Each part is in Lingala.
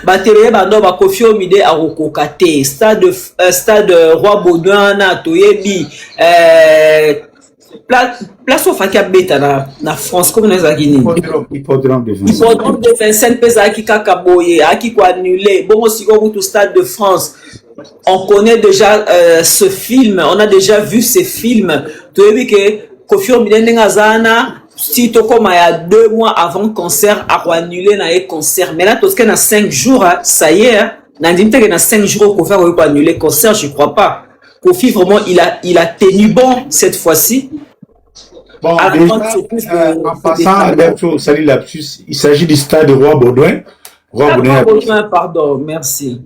Batterie bando ba Koffi Olomide a kokate stade Roi Baudouin na toyebi place au fakia beta na France comme nous agini hippodrome de Vincennes pesa ki kaka boye aki ko annuler bon aussi au tout stade de France. On connaît déjà ce film, on a déjà vu ce film. Toyebi que Koffi Olomide ngazana si tu comme il y a 2 mois avant le concert, à annuler le concert. Mais là, tout ce qu'il y a 5 jours, ça y est. Dans 5 jours pour faire annuler le concert, je ne crois pas. Koffi, vraiment, il a tenu bon cette fois-ci. Bon, déjà, en passant, salut lapsus, il s'agit du stade de Roi Baudouin. Roi Baudouin, pardon, merci.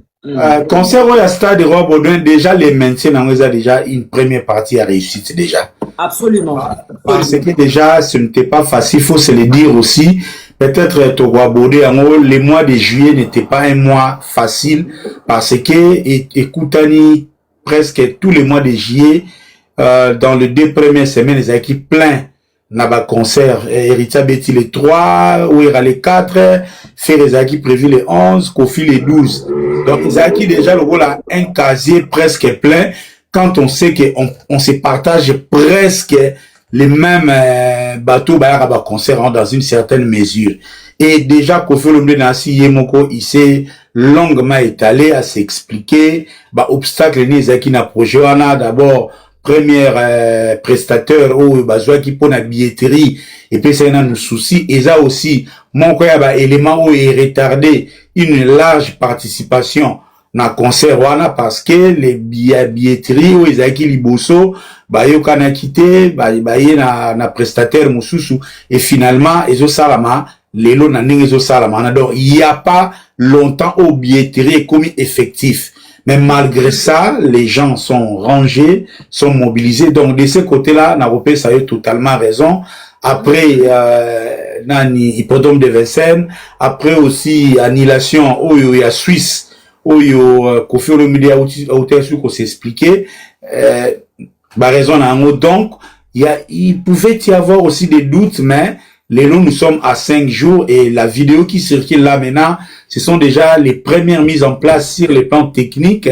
Concert au stade de Roi Baudouin, déjà, les maintiens, on a déjà une première partie à réussite déjà. Absolument. Parce que déjà, ce n'était pas facile, il faut se le dire aussi. Peut-être au Roi Baudouin, les mois de juillet n'étaient pas un mois facile parce que, écoutez, presque tous les mois de juillet, dans les 2 premières semaines, les équipes plein n'a concert. Héritier Betty les 3, Ouira les 4, Ferezaki prévu les 11, Koffi les 12. Donc, Zaki déjà le rôle a un casier presque plein quand on sait qu'on se partage presque les mêmes bateaux à concert dans une certaine mesure. Et déjà, Koffi Olomide Nancy Yemoko, il s'est longuement étalé à s'expliquer, obstacle ni Zaki na projet, on a d'abord premier prestateur ou besoin qui pose la billetterie et puis ça a nos soucis et ça aussi mon quoi élément où est retardé une large participation na concert wana parce que les billetteries ou ils qui liboso yo kana quitté na prestataire mususu et finalement ezo salama lelo na ningi ezo salama donc il y a pas longtemps au billetterie comme effectif. Mais malgré ça, les gens sont rangés, sont mobilisés. Donc, de ce côté-là, Naropé, ça a eu totalement raison. Après, Nani, hippodrome de Vincennes. Après aussi, annulation, il y a Suisse, Koffi Olomide a outé qu'on s'expliquait. Raison en mot. Donc, il pouvait y avoir aussi des doutes, mais nous sommes à 5 jours et la vidéo qui circule là maintenant, ce sont déjà les premières mises en place sur les plans techniques,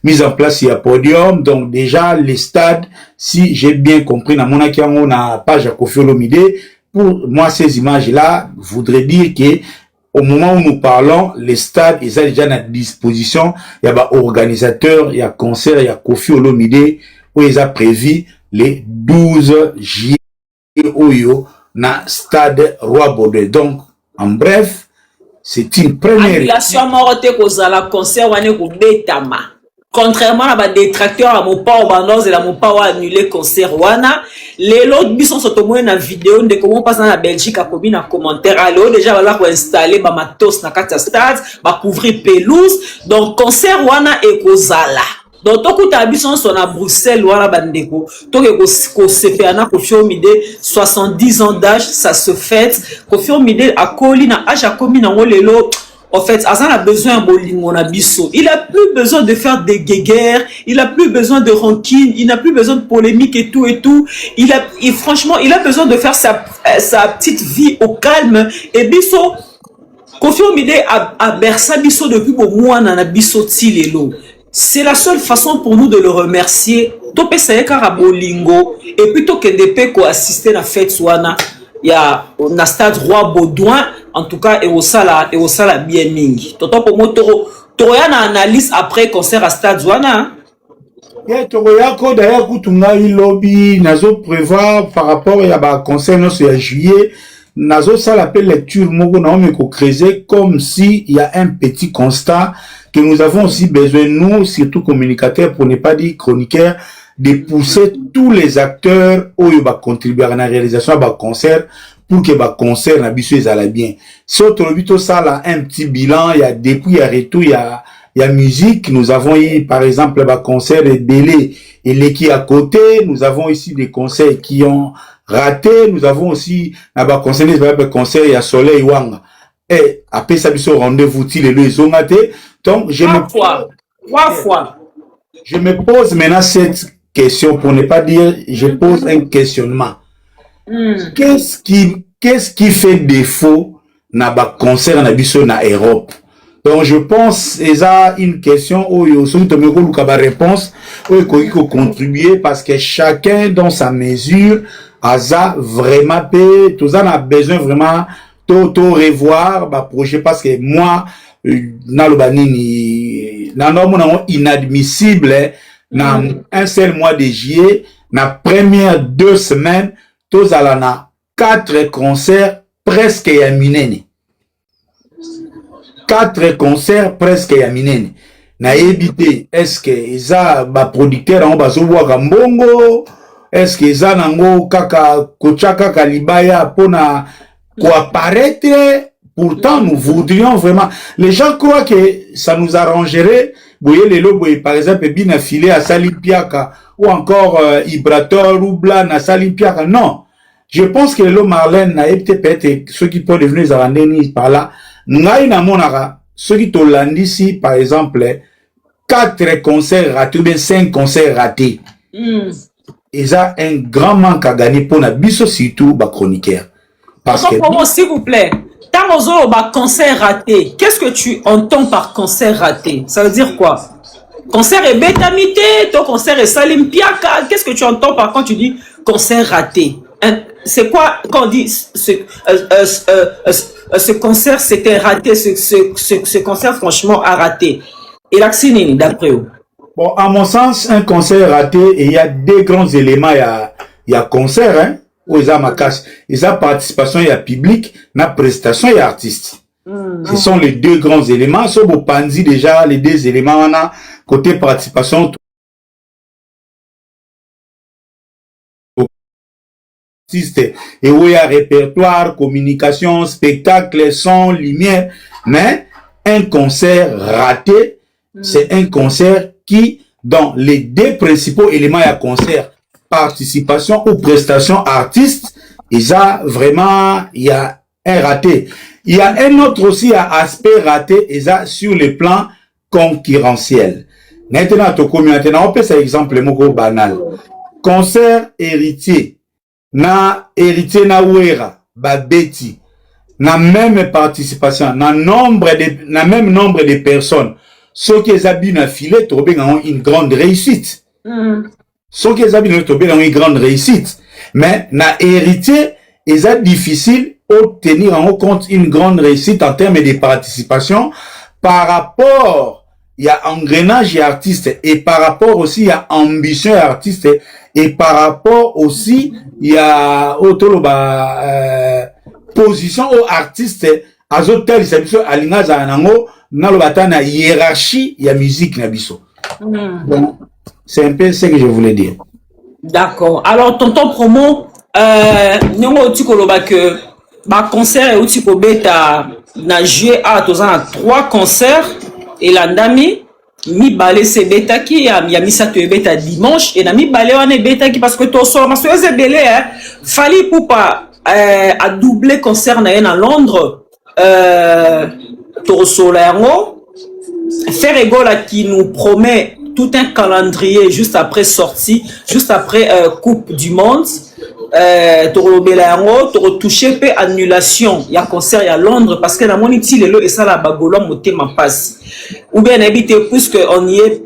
mises en place sur le podium. Donc déjà, les stades, si j'ai bien compris, dans mon on a page à Koffi Olomide, pour moi, ces images-là voudraient dire que au moment où nous parlons, les stades, ils sont déjà à disposition. Il y a organisateurs, il y a concert, il y a Koffi Olomide, où ils ont prévu les 12 juillet Oyo, na stade Roi Baudouin. Donc, en bref, c'est une première. Annulation morote kozala concert wane ko betama. Contrairement à des détracteurs à mon pas au bandos et à mon pas annuler concert wana, les autres bison sont au moins na vidéo de comment passer en Belgique à combien en commentaire. Alors déjà voilà pour installer ba matos na kata stade, ba couvrir pelouse. Donc concert wana et kozala. Donc, tant que tu sont à Bruxelles ou à la Bandeko, tant que se fait un Koffi Olomide 70 ans d'âge, ça se fait. Koffi Olomide a colina âge a commis dans le en fait, Azan a besoin de biso. Il a plus besoin de faire des guéguerres, il a plus besoin de rancune, il n'a plus besoin de polémique et tout et tout. Franchement, il a besoin de faire sa petite vie au calme. Et biso, Koffi Olomide a bercé biso depuis bon mois dans la biso tilelo. C'est la seule façon pour nous de le remercier. Topé saye karabolingo et puis to kendepe ko assister na fête soana. Il y a na stade Roi Baudouin en tout cas et au sala bien mingi. Toto pour motoro toya na analyse après concert à stade Zouana. Ya toya ko d'ailleurs kutunga lobby nazo prévoir par rapport à ba concert no sur juillet. Nazo ça l'appelle lecture moko na me ko creuser comme si il y a un petit constat que nous avons aussi besoin, nous, surtout communicateurs, pour ne pas dire chroniqueurs, de pousser tous les acteurs qui va contribuer à la réalisation de concert pour que le concert na biso ezala bien. Surtout le but ça là un petit bilan, il y a depuis il y a retour, il y a musique, nous avons eu par exemple le concert de Belé et l'équipe à côté, nous avons ici des concerts qui ont raté, nous avons aussi un concert il y a Soleil Wanga. Et après ça biso rendez-vous ti les ont raté. Donc je me pose maintenant cette question pour ne pas dire je pose un questionnement. Qu'est-ce qui fait défaut na ba concert na biso na Europe? Donc je pense que c'est une question où il y a une réponse où il faut contribuer parce que chacun dans sa mesure a vraiment payé, tout ça a besoin vraiment de revoir bah projet parce que moi na le banini na norme inadmissible na un seul mois de juillet na première 2 semaines tous à la 4 concerts presque ya minene 4 concerts presque ya minene na ebité est-ce que eza ba producteur en bazo bwaka mbongo est-ce que eza nango kaka kochaka kalibaya pona ko apparaître. Pourtant, nous voudrions vraiment. Les gens croient que ça nous arrangerait. Vous voyez les lobes, par exemple, bien affilé à Salimpiaka ou encore Ibrator ou Blan à Salimpiaka. Non. Je pense que le Marlène n'a peut-être ceux qui peuvent devenir Zarandeni par là. N'aïe na monara. Ceux qui t'ont ici, par exemple, 4 concerts ratés ou bien 5 concerts ratés. Et ça, un grand manque à gagner pour la biso surtout, bah, chroniqueur. Parce que. S'il vous plaît. Tant concert raté, qu'est-ce que tu entends par concert raté? Ça veut dire quoi? Concert est bétamité, ton concert est salimpiaka. Qu'est-ce que tu entends par quand tu dis concert raté? C'est quoi quand on dit ce concert c'était raté, ce concert franchement a raté? Et l'accès d'après vous? Bon, à mon sens, un concert raté, et il y a 2 grands éléments, il y a concert, hein? Où ils ont ma cache, ils ont participation, il y a public, na prestation, il y a artiste. Ce sont les 2 grands éléments. Sauf au Panzi, déjà, les 2 éléments, on a côté participation, artiste, et où il y a répertoire, communication, spectacle, son, lumière. Mais, un concert raté, c'est un concert qui, dans les 2 principaux éléments, il y a concert, participation ou prestation artiste, et ça vraiment il y a un raté. Il y a un autre aussi aspect raté, et ça sur le plan concurrentiel. Maintenant to communauté on peut ça exemple moko banal. Concert héritier na wera ba beti na même participation na même nombre de personnes. Ce qui est bien affilé to bien une grande réussite. Ce qui est une grande réussite. Mais, na héritier, c'est difficile de tenir en compte une grande réussite en termes de participation par rapport, il y a engrenage artiste et par rapport aussi, il y a ambition artiste et par rapport aussi, il y a position aux artistes à hôtel, c'est biso alinga za nango, na lo batana hiérarchie, il y a musique na biso. Bon. C'est un peu ce que je voulais dire. D'accord. Alors, tonton promo, nous avons que ma concert est au beta na juillet à 3 concerts et l'andami mi balé c'est beta qui a mis ça te beta dimanche et na mi balé on est beta qui parce que toi sort ma soeur c'est belé hein fallait pour pas à doubler concert na Londres Torosolango faire égola qui nous promet tout un calendrier juste après sortie, juste après Coupe du Monde. Tu touché peu annulation. Il y a concert il y a Londres parce que la moniti le et ça la bagolo moté ma passe. Ou bien habité puisque on y est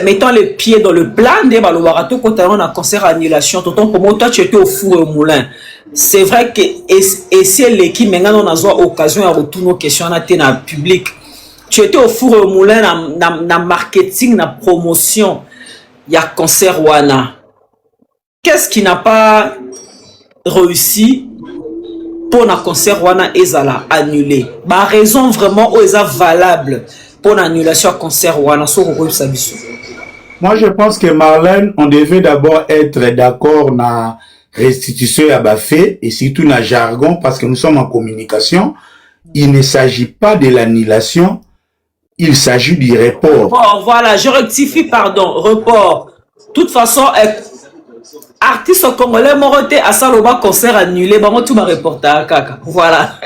mettant les pieds dans le plan des balobarato quand on a concert annulation. Tonton comment toi tu étais au four et au moulin. C'est vrai que et si l'équipe maintenant on a occasion à retourner aux questions à la public. Tu étais au four et au moulin na marketing, na promotion. Il y a concert Wana. Qu'est-ce qui n'a pas réussi pour un concert Wana Ezala annulé? Ma raison vraiment est valable pour l'annulation à concert Wana sur le Sabiso. Moi, je pense que Marlène, on devait d'abord être d'accord na restitution à Bafé et surtout na jargon parce que nous sommes en communication. Il ne s'agit pas de l'annulation, il s'agit du report. Report, voilà, je rectifie, pardon, report. De toute façon, artiste congolais moroté à Saloba concert annulé, bah moi tout m'a reporté à Kaka. Voilà.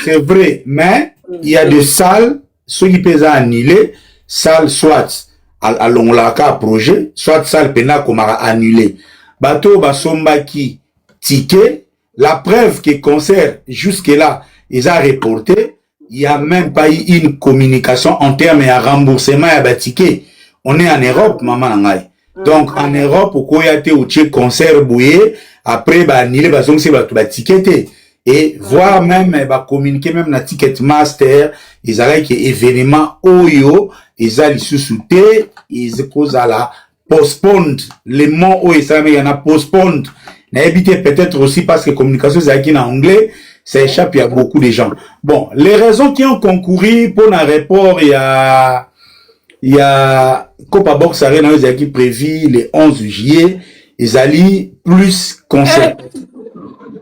C'est vrai, mais il y a des salles, ceux qui peuvent annuler, salles soit à l'onglaka projet, soit salle pena comme annulé. Bateau basombaki ticket, la preuve que concert jusque-là, ils ont reporté, il n'y a même pas eu une communication en termes de remboursement à bas ticket. On est en Europe, maman nangai. Donc en Europe, au Koyate ou tché concert bouillé, après bah annulé bah donc c'est bah tout bah ticket et voire même bah communiquer même na Ticketmaster, ils allaient que événement oyo, ils allaient sous-souter, ils causent à la postpone les mots où ils savent il y en a postpone. N'a évité peut-être aussi parce que communication c'est en anglais, ça échappe à beaucoup de gens. Bon, les raisons qui ont concouru pour un report, il y a Copa Box Arena qui prévu le 11 juillet, ils allaient plus concert.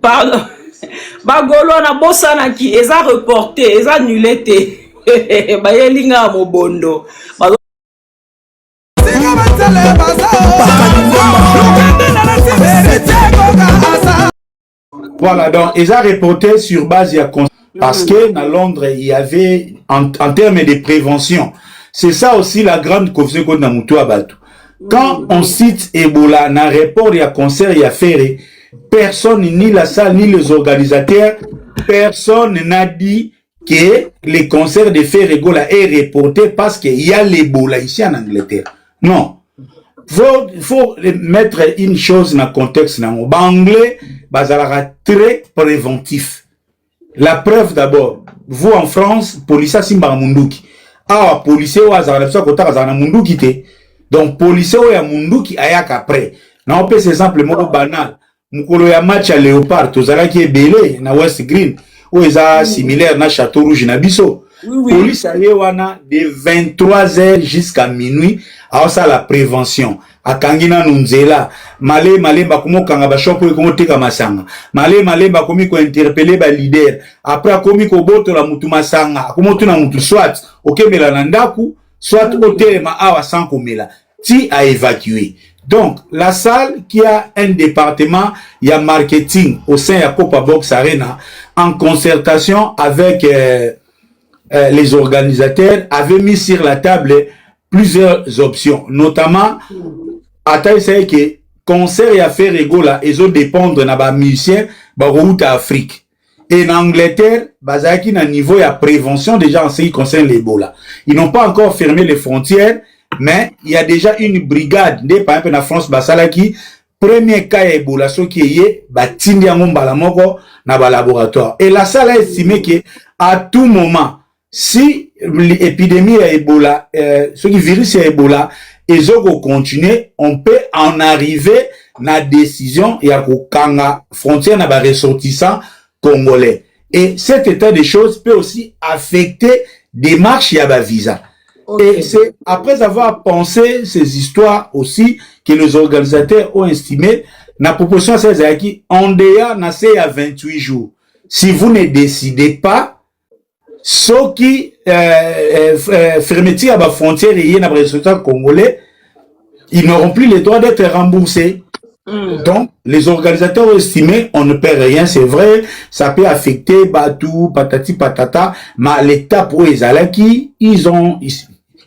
Pardon. Bagolo na bosana ki eza reporté, eza annulé te. Bayelinga mobondo. Voilà, donc ils ont reporté sur base de concert parce que à Londres il y avait en termes de prévention. C'est ça aussi la grande confusion qu'on a moutou à Batou. Quand on cite Ebola, dans le report, il y a concert, il y a ferré, personne, ni la salle, ni les organisateurs, personne n'a dit que les concerts de Ferrego là est reporté parce qu'il y a l'Ebola ici en Angleterre. Non. Faut mettre une chose dans le contexte. En anglais, c'est très préventif. La preuve d'abord, vous en France, police a simba munduki. Ah, policier ou azara ça kota azara munduki te. Donc policier ou ya munduki ayak après. Na on peut c'est simplement banal. Mukolo ya match à Léopard, tozala qui est belé na West Green ou eza similaire na Château Rouge na biso. Oui. Police a wana de 23h jusqu'à minuit à ça la prévention. Akangina nunzela male bakomo kanga ba shop ko moteka masanga male bakomi ko interpeller ba leader après akomi ko boto la mutu masanga akomo tuna mutu soit okemela na ndaku soit otelema awa sans komela ti a évacuer. Donc la salle qui a un département il y a marketing au sein de Copa Box Arena en concertation avec les organisateurs avait mis sur la table plusieurs options, notamment à taille que concert et affaires égaux ils ont dépendre na ba musicien ba route Afrique et en Angleterre bazaki na niveau ya prévention déjà en ce qui concerne l'Ebola. Ils n'ont pas encore fermé les frontières mais il y a déjà une brigade de par exemple na France basalaki premier cas Ebola ce qui est batindi yango mbala moko na ba laboratoire et la salle a estimé que à tout moment si l'épidémie à Ebola ce qui virus à Ebola ils ont continué, on peut en arriver à la décision et à la frontière na ba ressortissants congolais. Et cet état de choses peut aussi affecter des marches à ba visa. Okay. Et c'est après avoir pensé ces histoires aussi que les organisateurs ont estimé la proposition c'est qui en déa na c'est à 28 jours. Si vous ne décidez pas ceux qui fermeture à la frontière et na ressortissants congolais, ils n'auront plus le droit d'être remboursés. Donc, les organisateurs ont estimé, on ne perd rien, c'est vrai, ça peut affecter Batou, patati patata, mais l'État pour les Alaki, ils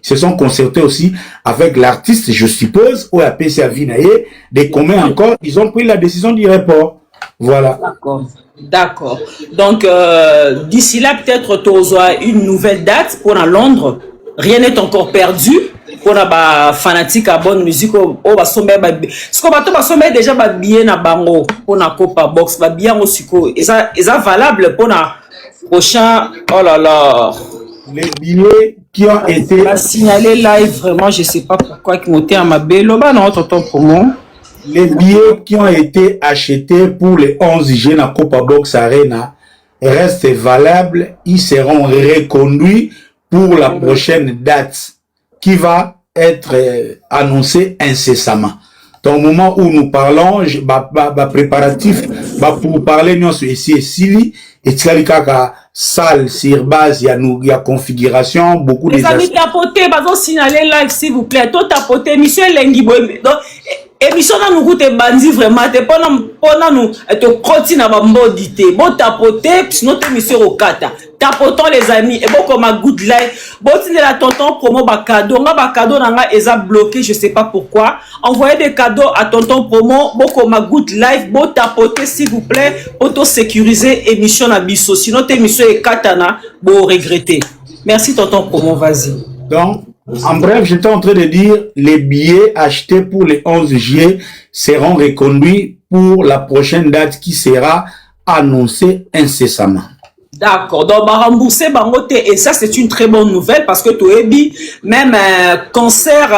se sont concertés aussi avec l'artiste, je suppose, ou la PCA Vinaye, des communs encore, ils ont pris la décision du report. Voilà. D'accord. Donc, d'ici là, peut-être tu auras une nouvelle date pour à Londres. Rien n'est encore perdu. Pour la fanatique à bonne musique, on va sommer. Ce qu'on va sommer déjà bien à Bango pour la Copa Box, va bien au succo. Et ça valable pour la prochain. Oh là là. Les billets qui ont été signalés live, vraiment, je sais pas pourquoi ils m'ont été à ma belle. Non, tonton pour moi. Les billets qui ont été achetés pour les 11 juillet à Copa Box Arena restent valables. Ils seront reconduits pour la prochaine date qui va être annoncé incessamment. Dans le moment où nous parlons, préparatif, pour parler nous ici et Sili, et Tchalikaka, salle, sur base, il y a configuration, beaucoup de... Les amis, tapotez, bazo signaler live, s'il vous plaît. Tout tapotez, monsieur Lengi, donc, émission na nous goûte bandi vraiment, te pendant nous, te continue à m'emboditer. Bon tapoter, sinon te monsieur au kata. Tapotons les amis, et bon comme un good life. Bon, tu la tonton promo ba cadeau, ba cadeau nanga eza bloqué, je sais pas pourquoi. Envoyez des cadeaux à tonton promo, bon comme un good life, bon tapoter s'il vous plaît, auto sécuriser émission na biso. Sinon te monsieur et katana, bon regretter. Merci tonton promo, vas-y. Donc, en bref, j'étais en train de dire, les billets achetés pour le 11 juillet seront reconduits pour la prochaine date qui sera annoncée incessamment. D'accord, donc bah rembourser bangote et ça c'est une très bonne nouvelle parce que tu es dit même concert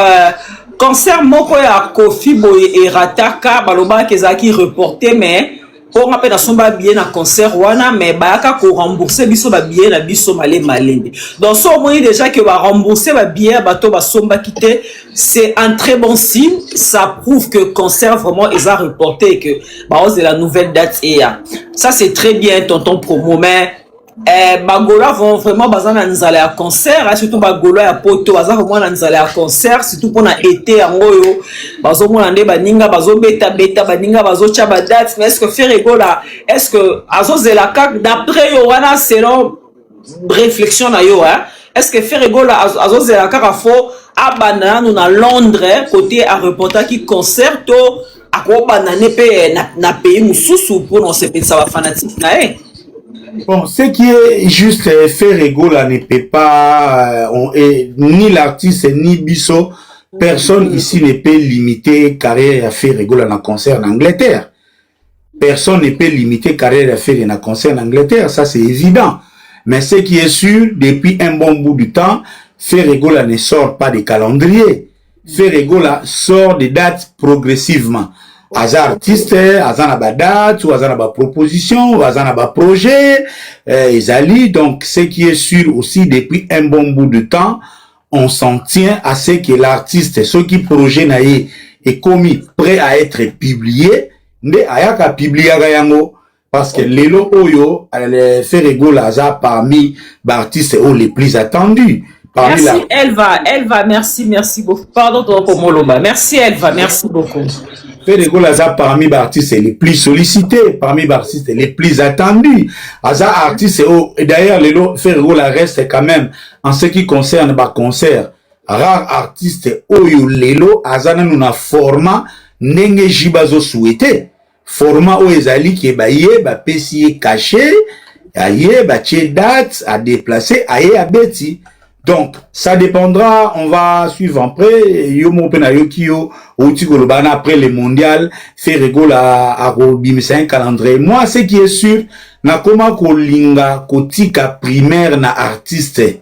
moko ya Kofi Boye et Rataka baloba kezaki reporté mais pour rappeler dans son billet na concert wana mais bayaka ko rembourser biso ba billet na biso malende. Donc so moyen déjà que va rembourser ba billet bato ba somba quitté, c'est un très bon signe, ça prouve que concert vraiment ils a reporté et que bah c'est la nouvelle date et ça c'est très bien tonton promo mais Bagola vont vraiment bazana nzala ya concert, surtout Bagola ya poto bazana vraiment nzala ya concert, surtout pour na été en goyo bazo mona nde baninga bazo beta baninga bazo cha ba date mais est-ce que Ferregola est-ce que azo zela kak d'après yo wana selon réflexion na yo est-ce que Ferregola azo zela kak fo abana nous na Londres côté à reporter qui concert to akoba na nepe na pays mususu pour non se pensa ba fanatique na Bon, ce qui est juste Ferregola ne peut pas, ni l'artiste ni Bisso, personne ici ne peut limiter carrière à Ferregola dans le concert en Angleterre. Personne ne peut limiter carrière à Ferregola dans le concert en Angleterre, ça c'est évident. Mais ce qui est sûr, depuis un bon bout du temps, Ferregola ne sort pas de calendrier. Ferregola sort des dates progressivement. Aza artiste, aza na ba date, ou aza na ba proposition, ou aza na ba projet, ezali. Donc, ce qui est sûr aussi, depuis un bon bout de temps, on s'en tient à ce que l'artiste, ce qui projet na ye, est commis, prêt à être publié, nde ayaka publié yango, parce que lelo oyo, Ferregola aza parmi ba artistes les plus attendus. Merci Elva, merci beaucoup. Pardon pour Moloba. Merci Elva, merci beaucoup. Ferregola aza parmi les artistes les plus sollicités, parmi les artistes les plus attendus. Aza artiste et d'ailleurs Ferregola reste quand même en ce qui concerne les concerts. Rare artiste oyo lelo aza nanu na format ndenge jibazo souhaité. Format o ezali ki baye ba pesi caché, aye ba tie date à déplacer, aye à beti. Donc, ça dépendra, on va suivre après, yomo pena yokio, outigolobana après le mondial, Ferregola à robimisa un calendrier. Moi, ce qui est sûr, na koma kolinga kotika primaire na artiste.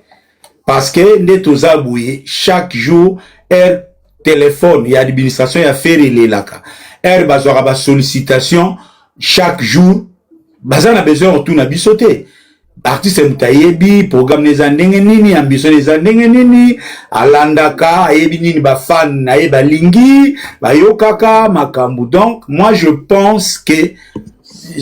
Parce que, netoza bouye, chaque jour, téléphone, il y a l'administration, il y a Ferregola laka. Bazora ba sollicitation, chaque jour, bazana besoin retourner à bisoter. Artiste mutayebi programme neza ndenge nini ambition neza ndenge nini alandaka ayebi nini ba fan na yeba lingi ba yokaka makambu. Donc moi je pense que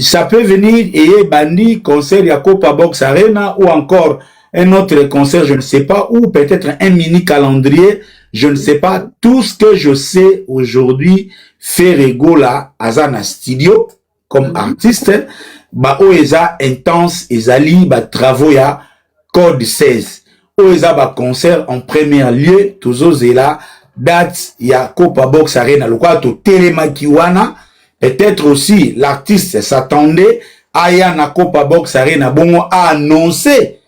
ça peut venir et bandi concert ya Copa Box Arena ou encore un autre concert, je ne sais pas, ou peut-être un mini calendrier, je ne sais pas. Tout ce que je sais aujourd'hui, Ferregola azana studio comme artiste. Ba oeza intense ezali ba travaux ya code 16 oeza ba concert en premier lieu tozozela date ya Copa Box Arena lokwa to telemaki wana peut-être aussi l'artiste s'attendait aya na Copa Box Arena bongo a annoncé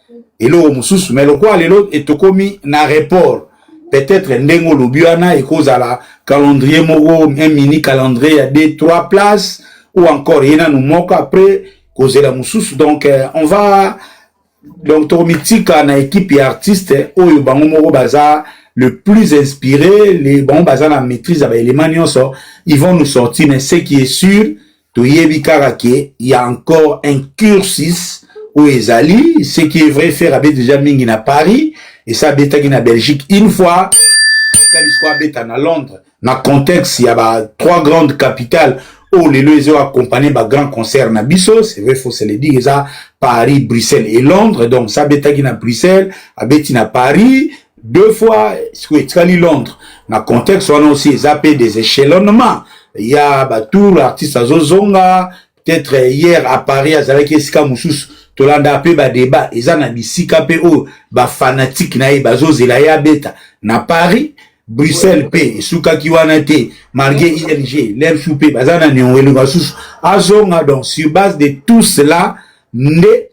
elo mususu mais lokwa lelo etokomi na report peut-être ndengo lobiana ekozala calendrier moko un mini calendrier ya 2-3 places ou encore yena nous moque après causer la moussous. Donc on va donc tomitika na équipe et artiste oyo bango moko baza le plus inspiré, les bango baza la maîtrise avec les manions, ils vont nous sortir. Mais ce qui est sûr, to yebi karake, il y a encore un cursus où ezali, ce qui est vrai faire avec déjà mingi na Paris et ça beta na Belgique une fois Kaliswa beta na Londres. Na contexte, il y a 3 grandes capitales où les deux ont accompagné par grand concert na biso, c'est vrai, faut se le dire, ça, Paris, Bruxelles et Londres, donc ça beta qui na Bruxelles, abeti na Paris, 2 fois, Skali Londres. Na contexte, on a aussi zappé des échelonnements. Il y a tout l'artiste à Zozonga, peut-être hier à Paris, à Zalaki Sika Moussous, Tolanda pe ba débat, ils en a bisika pe o, ba fanatique na bazo zelaya beta. Na Paris, Bruxelles P, Souka Kiwanate, malgré ING, l'air soupé, bazana néon, azonga, donc, sur base de tout cela, né,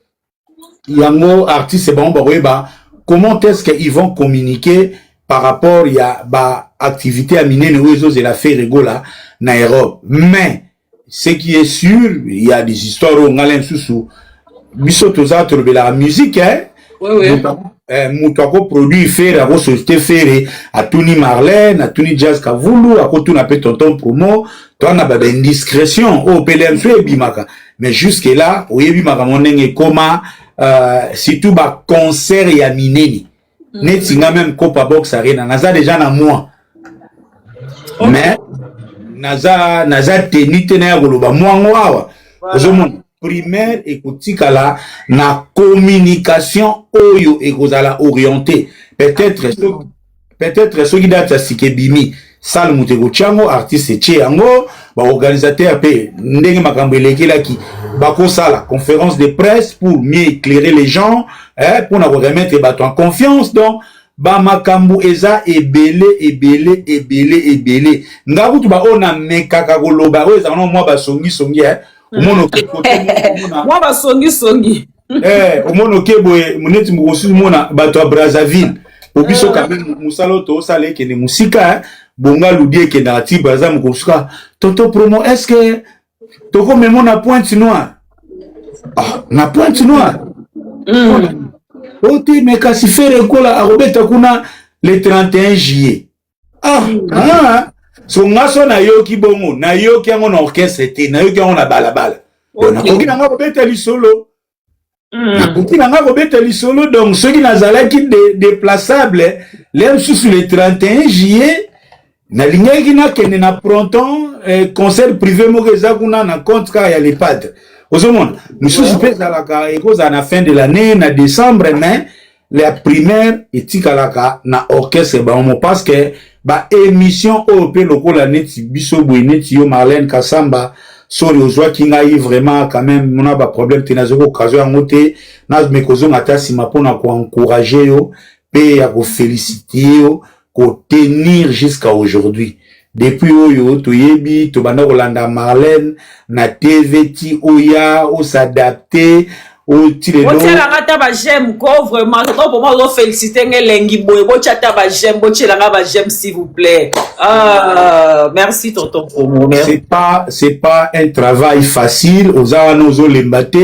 yango, artiste, bon, bah, comment est-ce qu'ils vont communiquer par rapport, il y a, bah, activité à miner, nous, et la fait rigola, na Europe. Mais, ce qui est sûr, il y a des histoires où on a l'impression, bisotoza, la musique, hein, oui. Moutako produit faire à société faire à Tony Marlène, à Tony Jazz Kavulu, à Kotu na tonton promo, toi na ba indiscrétion au PLM et bimaka. Mais jusque là, oui bimaka monenge koma surtout ba concert ya mineni. Netinga même Copa Box Arena, naza déjà na moi. Mais naza tenite na goloba moi ngwa. Primaire et kotikala na communication oyo et kozala orienté peut-être ce qui date sike bimi sal mutego chango artiste che yango ba organisateur pe ndenge makambo elekelaki ba ko sala conférence de presse pour mieux éclairer les gens pour na remettre bato en confiance donc ba makambo eza ebele ngabutu ba ona mekaka koloba oyo ezana mwa ba songi moi ba songi omono keboye muneti mukosu mona bato a Brazzaville obiso kameme musalo to sale ke ne musika bonga ludie ke na ti Brazza mukosuka toto promo est-ce que toko memo na pointe noire na pointe noire oti meka si faire kola arobeta kuna le 31 juillet so ngaso na yoki bongo na yoki yango na orchestre te na yoki yango na balabala na koki na ngako beta lisolo na koki na ngako beta lisolo donc ceux qui nazalaki déplaçable l'aime sous le 31 juillet na lingaki na kende na pronton concert privé moko eza kuna na compte ka ya l'EHPAD ozomona misusu pe ezalaka ekoza na fin de l'année na décembre mais la primaire etikalaka na orchestre bango parce que ba émission OP lokola neti biso boy neti yo Marlène Kassamba sori ozwa kingai vraiment quand même mona ba problème tenazoko occasion yangote na mekozo ngata sima pona ko encourager yo pe ya ko féliciter yo ko tenir jusqu'à aujourd'hui depuis oyo toyebi to banda kolanda Marlène na TVT oya o s'adapter au tire do tela ngata ba j'aime ko vraiment to pour moi féliciter ngelengi boy bo chata ba j'aime bo tela ngata ba j'aime s'il vous plaît merci tonton promo c'est pas un travail facile aux anozo lembate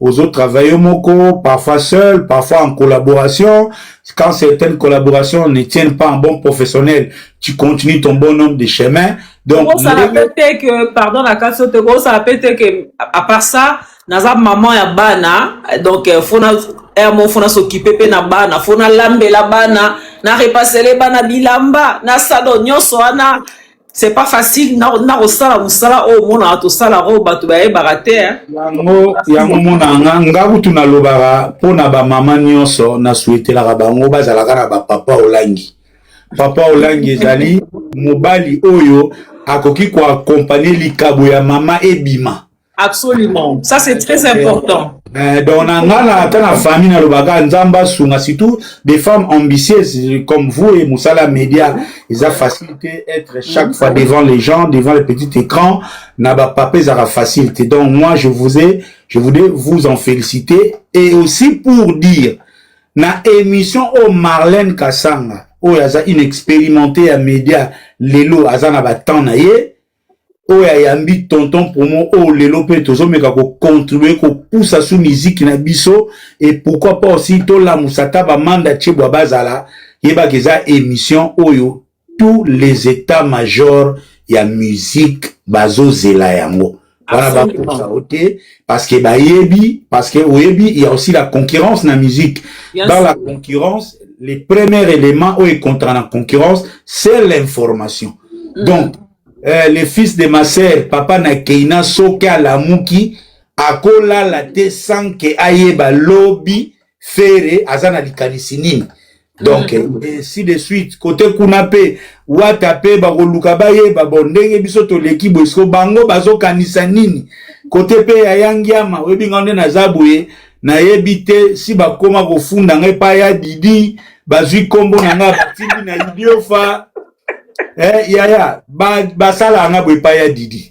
aux autres travailleurs moko parfois seul parfois en collaboration quand certaines collaborations ne tiennent pas en bon professionnel tu continues ton bon nombre de chemins donc ça répète que pardon la casse ça répète que à part ça naza maman ya bana donc fona fona s'occuper pe na bana fona lambela bana na repasser les bana bilamba na sado nyonso ana c'est pas facile na osala musala o mona to sala ro bato ba e barate yango mona ngabutu na lobara pona ba mama nyonso na souhaitela bango bazalaka na ba papa olangi ezali mobali oyo akoki ko accompagner likabo ya mama ebima. Absolument, ça c'est très important. Donc on a la famille na lobaka nzamba sunga surtout des femmes ambitieuses comme vous et Moussala Média, ils ont facilité être chaque fois devant les gens, devant le petit écran, na ba papa ils ont facilité. Donc moi je voudrais vous en féliciter et aussi pour dire na émission au Marlène Kassanga, où yaza inexpérimenté à média lelo azana ba temps na ye oya yambi tonton promo o lelo pe tozo meka ko contribuer ko poussa sous musique na biso et pourquoi pas aussi to la musata ba manda chebwa bazala yeba keza émission oyo tous les états majors ya musique bazo zela yango voilà ba ça OK parce que oyebi il y a aussi la concurrence na musique dans la concurrence les premiers éléments où ils contre en concurrence, c'est l'information. Donc, le fils de ma sœur, papa na keina soka la muki, akola la te sans que ayeba lobby fere azana likanisi nini. Donc, ainsi de suite, côté kunape, watape, bagoluka baye, babondenge, biso toleki, boisko, bango, bazo kanisa nini. Côté pe, ayangiama, webi ngande na zabouye, na yebite, si bakoma kofunda, nge pa ya didi, bazui kombo na nga, batimi na idiofa, yaya, basala nga bwe pa ya didi.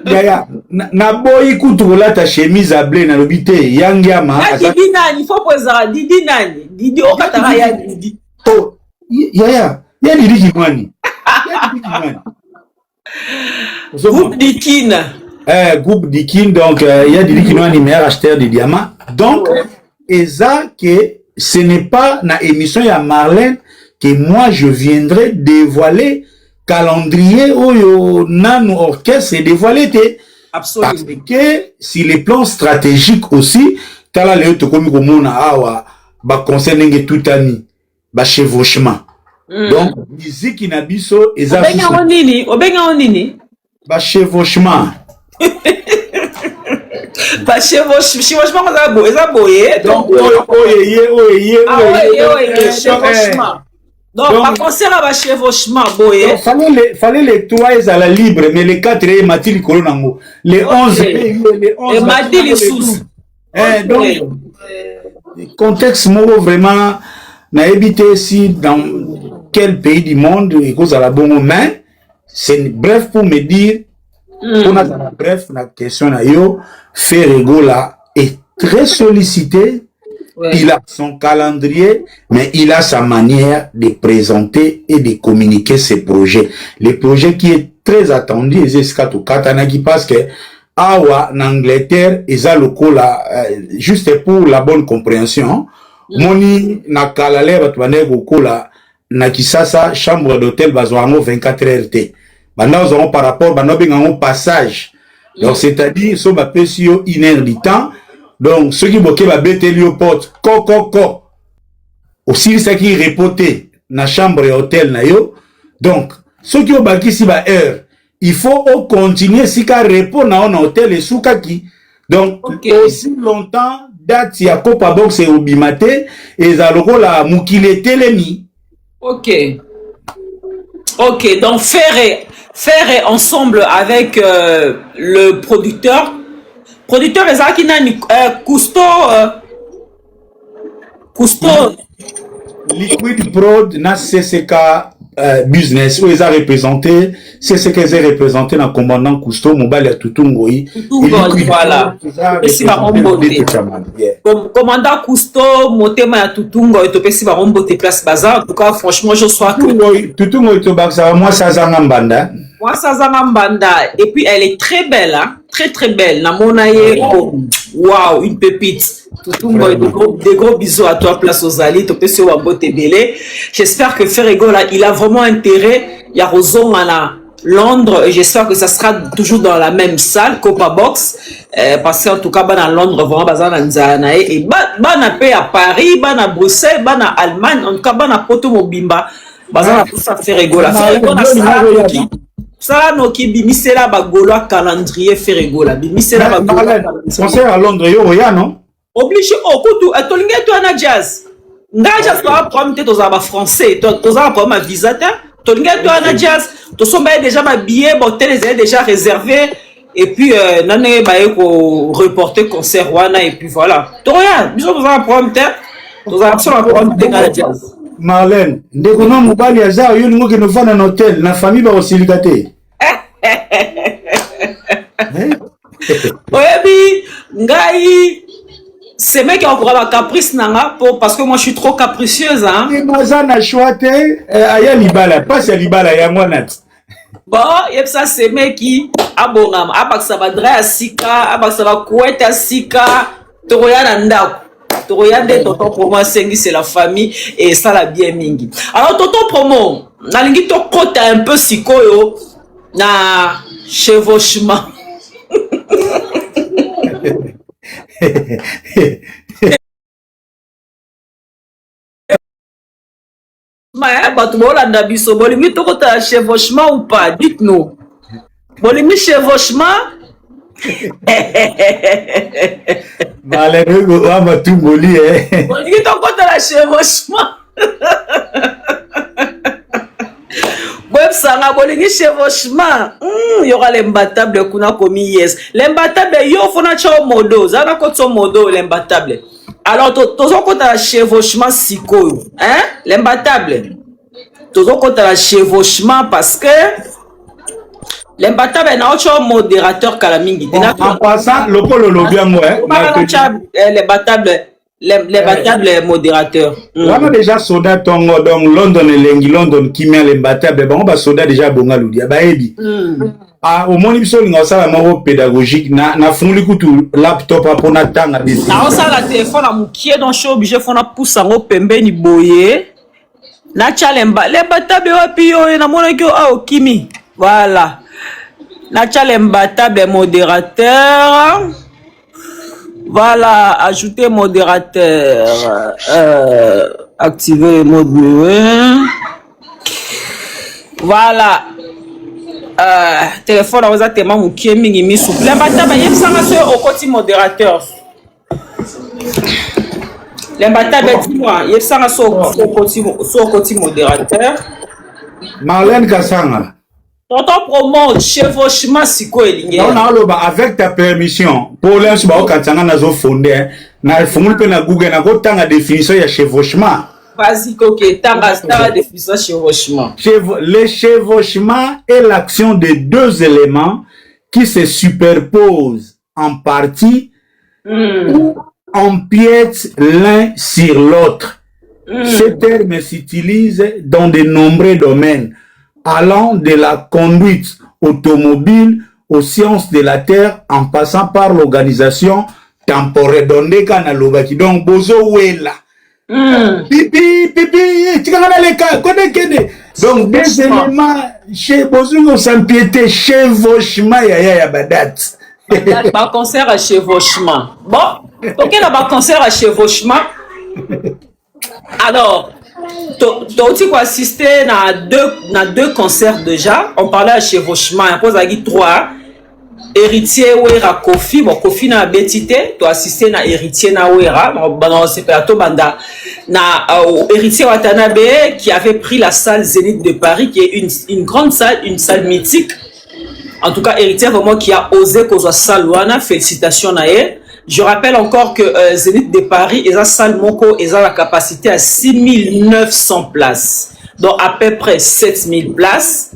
Yaya, na boyi kutukola ta chemise à blé na lobite, yangiama. Didi nani, faut poser Didi nani. Didi okatara ya Didi. Oh, ya Didi Kimwani. Groupe Dikin. Groupe Dikin, donc il y a Didi Kimwani, meilleur acheteur de diamants. Donc, et ça que ce n'est pas na émission ya Marlène que moi je viendrai dévoiler calendrier ou nan orchestre et dévoiler te. Absolument. Parce que si les plans stratégiques aussi, tala leo tokomi komona awa ba concerne tout ami ba chevauchement. Donc musique na biso eza obenga onini ba chevauchement. Ba chevauchement eza boye donc chevauchement. Donc, par concert à chevauchement, boye. Fallait les trois à la libre, mais les quatre, Mathilde Colonango. Les 11, les 11. Et Mathilde sous. Donc, contexte, moi, vraiment, n'a évité si dans quel pays du monde, et cause à la bonne main, c'est bref pour me dire, on a bref, la question, Ferregola est très sollicité. Ouais. Il a son calendrier, mais il a sa manière de présenter et de communiquer ses projets. Le projet qui est très attendu, parce que awa en Angleterre, juste pour la bonne compréhension, moni na kalale batwane gokola na kisasa chambre d'hôtel bazwango 24 RT. Maintenant nous aurons par rapport banobengango passage. Donc c'est-à-dire so ba pesio 1 heure du temps. Donc, ceux qui bloquent la bête porte, aussi, c'est qui reporté na chambre et hôtel na yo. Donc, ceux qui ont bâti si ba heure, il faut continuer si ka répondre na hôtel et sous qui. Donc, aussi longtemps, date ya Copa Box et Obimate, et zaloko la moukile telemi. Ok. Ok, donc faire ensemble avec le producteur. Producteur ezaki nani Cousteau Liquid Prod na CCK business où ils ont représenté CCK ils ont représenté dans commandant Cousteau Mobile à Tutungoi voilà pesi ba rombote commandant Cousteau motema ya Tutungoi to pesi ba rombote place bazar en tout cas franchement je sois Tutungoi to baksa moi ça zanga mbanda. Moi, ça Mbanda. Et puis, elle est très belle, hein? Très, très belle. Namonaye, waouh, une pépite. Des gros bisous à toi, place aux alliés. J'espère que Ferrego, là, il a vraiment intérêt. Il y a Roson à Londres. Et j'espère que ça sera toujours dans la même salle, Copa Box. Parce qu'en tout cas, dans Londres, vraiment, bazar Nzanae. Et bana paix à Paris, bana Bruxelles, bana Allemagne. En tout cas, bana Poto Mobimba. Bazar tout ça Ferrego, là. Ferrego, là, ça noki bimisela bagolo calendrier Ferregola bimisela bagolo concert à Londres yo ya non obligé okutu atolinga to na jazz ngaja so problème te toza ba français toza problème visa te tolinga to na jazz to somba déjà ba billet botel est déjà réservé et puis nané ba ko reporter concert wana et puis voilà to ya biso toza problème te toza absolument problème te na jazz. Marlène, ndeko na mobali aza yo ningo ke no fana na hôtel na famille ba osilika te. Oyebi ngai c'est mec qui a encore la caprice nanga parce que moi je suis trop capricieuse hein. Et maza na choite aya libala passe libala ya mwana. Bon, yep ça c'est mec qui abongama abaksa ba dra sika abaksa ba koueta sika toroya na ndako. Toyande tonton promo sengi c'est la famille et ça la bien mingi. Alors tonton promo, nalingi to kota un peu sikoyo na chevauchement. Mais bato bolanda biso bolingi tokota chevauchement ou pas? Dites-nous. Bolingi chevauchement? Malheureux wa matumboli Bolingi tokota la chevauchement. Sanga bolingi chevauchement. Y aura l'imbattable kuna komi yes. L'imbattable yo fona chao modo. Zana koto modo l'imbattable. Alors tozo kota la chevauchement sikoyo. Hein? L'imbattable. Tozo kota la chevauchement parce que l'imbattable na ocho modérateur kalamingi. En passant, le polo lobby moi. L'imbattable. L'imbattable modérateur. On a déjà soda tongo donc London et Lengi London qui met l'imbattable. Bon, on va soda déjà bonga ludia. Bah ebi. Ah, au moins il faut une salle moro pédagogique. Na fondli kutu laptop pour na tanga bisi. Na on la téléphone à moukier dans show obligé faut na pousse en pembe ni boye. Na chalemba l'imbattable wapi yo na mona kyo a okimi. Voilà. Na chalembattable modérateur. Voilà, ajouter modérateur, activer le mode muet. Voilà, téléphone à vous tellement moukié mingi mi souple. L'imbattable yem sanga sur au côté modérateur. L'imbattable dis-moi, yem sanga sur au côté modérateur. Marlène Kassanga. Tonton promote chevauchement siko elinge. Non, avec ta permission, pour l'instant, quand tu as fondé, na fondé pe na Google na go tanga définition ya chevauchement. Vas-y, ok, tanga définition chevauchement. Le chevauchement est l'action de deux éléments qui se superposent en partie ou empiètent l'un sur l'autre. Ce terme s'utilise dans de nombreux domaines, allant de la conduite automobile aux sciences de la Terre en passant par l'organisation temporelle. Donc, bozo wela. Pipi, donc, des éléments chez bozo s'empiéter, chevauchement, ya badat. Ba concert à chevauchement. Bon, ok, là, ba concert à chevauchement. Alors, tu as assisté à deux concerts déjà. On parlait à chevauchement. On pose à 3. Héritier Ouera Kofi. Bon, Kofi na betité. Tu as assisté à héritier na Ouera. Bon, c'est pas tout banda. Na héritier Watanabe qui avait pris la salle Zénith de Paris, qui est une grande salle, une salle mythique. En tout cas, héritier vraiment qui a osé qu'on soit saluana. Félicitations à elle. Je rappelle encore que Zénith de Paris, ils ont salle moko, ils ont la capacité à 6900 places. Donc à peu près 7000 places.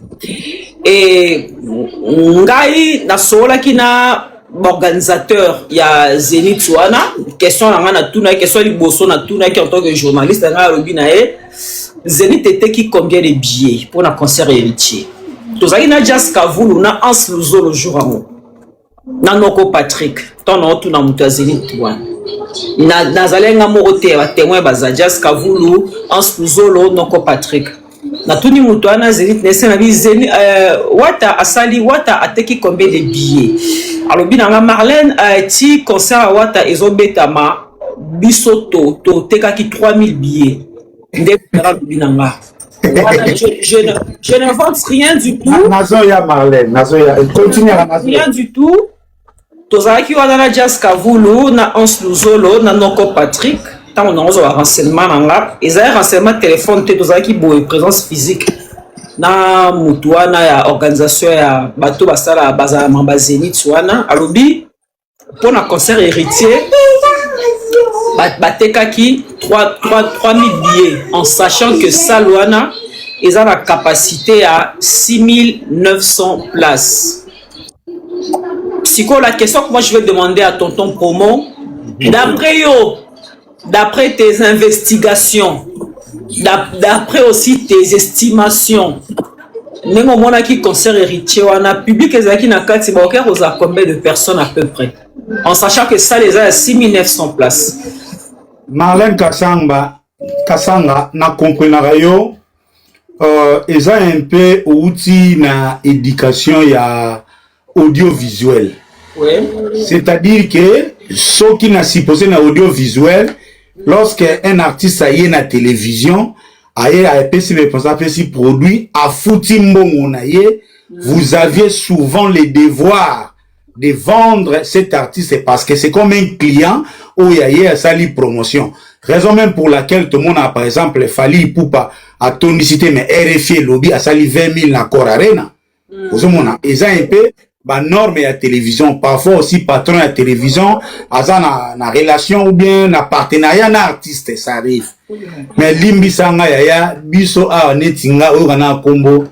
Et ngai na sola qui na organisateur, il y a Zénith Wana. Question na tuna, question liboso na tuna qui en tant que journaliste na robinae. Zénith était qui combien de billets pour un concert héritier. Tozaki na Jazz Kavulu na Ans Luzo le jour amour. Nanoko Patrick, ton autre na mutazeli toi. Na zalenga morote ba témoin baza Jazz Kavulu, Ans Luzolo, Noko Patrick. Na tuni mutwana Zénith nese na bizeni wata asali wata ateki combien de billets. Alors binanga Marlène ti concert wata ezobetama bisoto to tekaki 3000 billets. Ndekara binanga. Je ne vante rien du tout. Nazoya Marlène, Nazoya, continue à rien du tout. Tozaki wana Jazz Kavulu na Ans Luzolo na Noko Patrick. Tant on a un renseignement là. Ils ont un renseignement téléphone. Tozaki boue présence physique. Na mutuana ya organisation ya bato basala baza mamba Zénith wana. Alobi pour un concert héritier. Batekaki 3000 billets en sachant que Saluana ils ont la capacité à 6900 places. Psycho, la question que moi je vais demander à tonton Promo, d'après tes investigations, d'après aussi tes estimations, Nengo mona qui concert héritier, on a public qui na kati baoker aux a combien de personnes à peu près, en sachant que ça les a à 6900 places. Marlène Kassanga na comprenara yo ils ont un peu outil na éducation ya audiovisuel. Ouais. C'est-à-dire que ceux qui n'a supposé na audiovisuel, lorsque un artiste a y na télévision, aye a pesi responsable pesi produit a fouti mbongo na ye, vous aviez souvent le devoir de vendre cet artiste parce que c'est comme un client où il y a sali promotion. Raison même pour laquelle tout le monde a par exemple Fali Poupa a tonicité mais RFI lobby a sali 20 000 na Cor Arena. Vous avez un peu ba norme ya télévision, parfois aussi patron à télévision, aza na relation ou bien na partenariat na artiste, ça arrive. Mais limbi sanga ya biso a netinga o kana kombo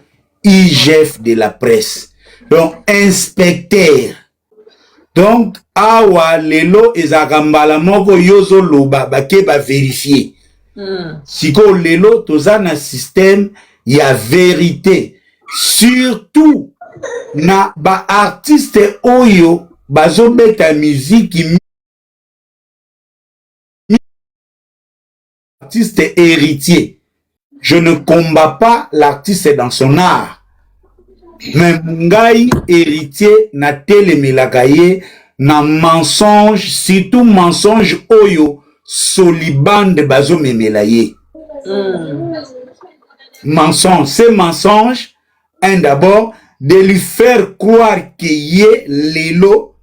IGF de la presse. Donc inspecteur. Donc awa lelo ezagambala moko yozo loba bake ba vérifier. Siko lelo toza na système ya vérité. Surtout na ba artiste oyo bazo beta musique artiste héritier. Je ne combats pas l'artiste dans son art. Mais ngai héritier na telemelaka ye na mensonge, surtout mensonge oyo solibande bazo memela ye. Mensonge, c'est mensonge. Un d'abord de lui faire croire que yé lelo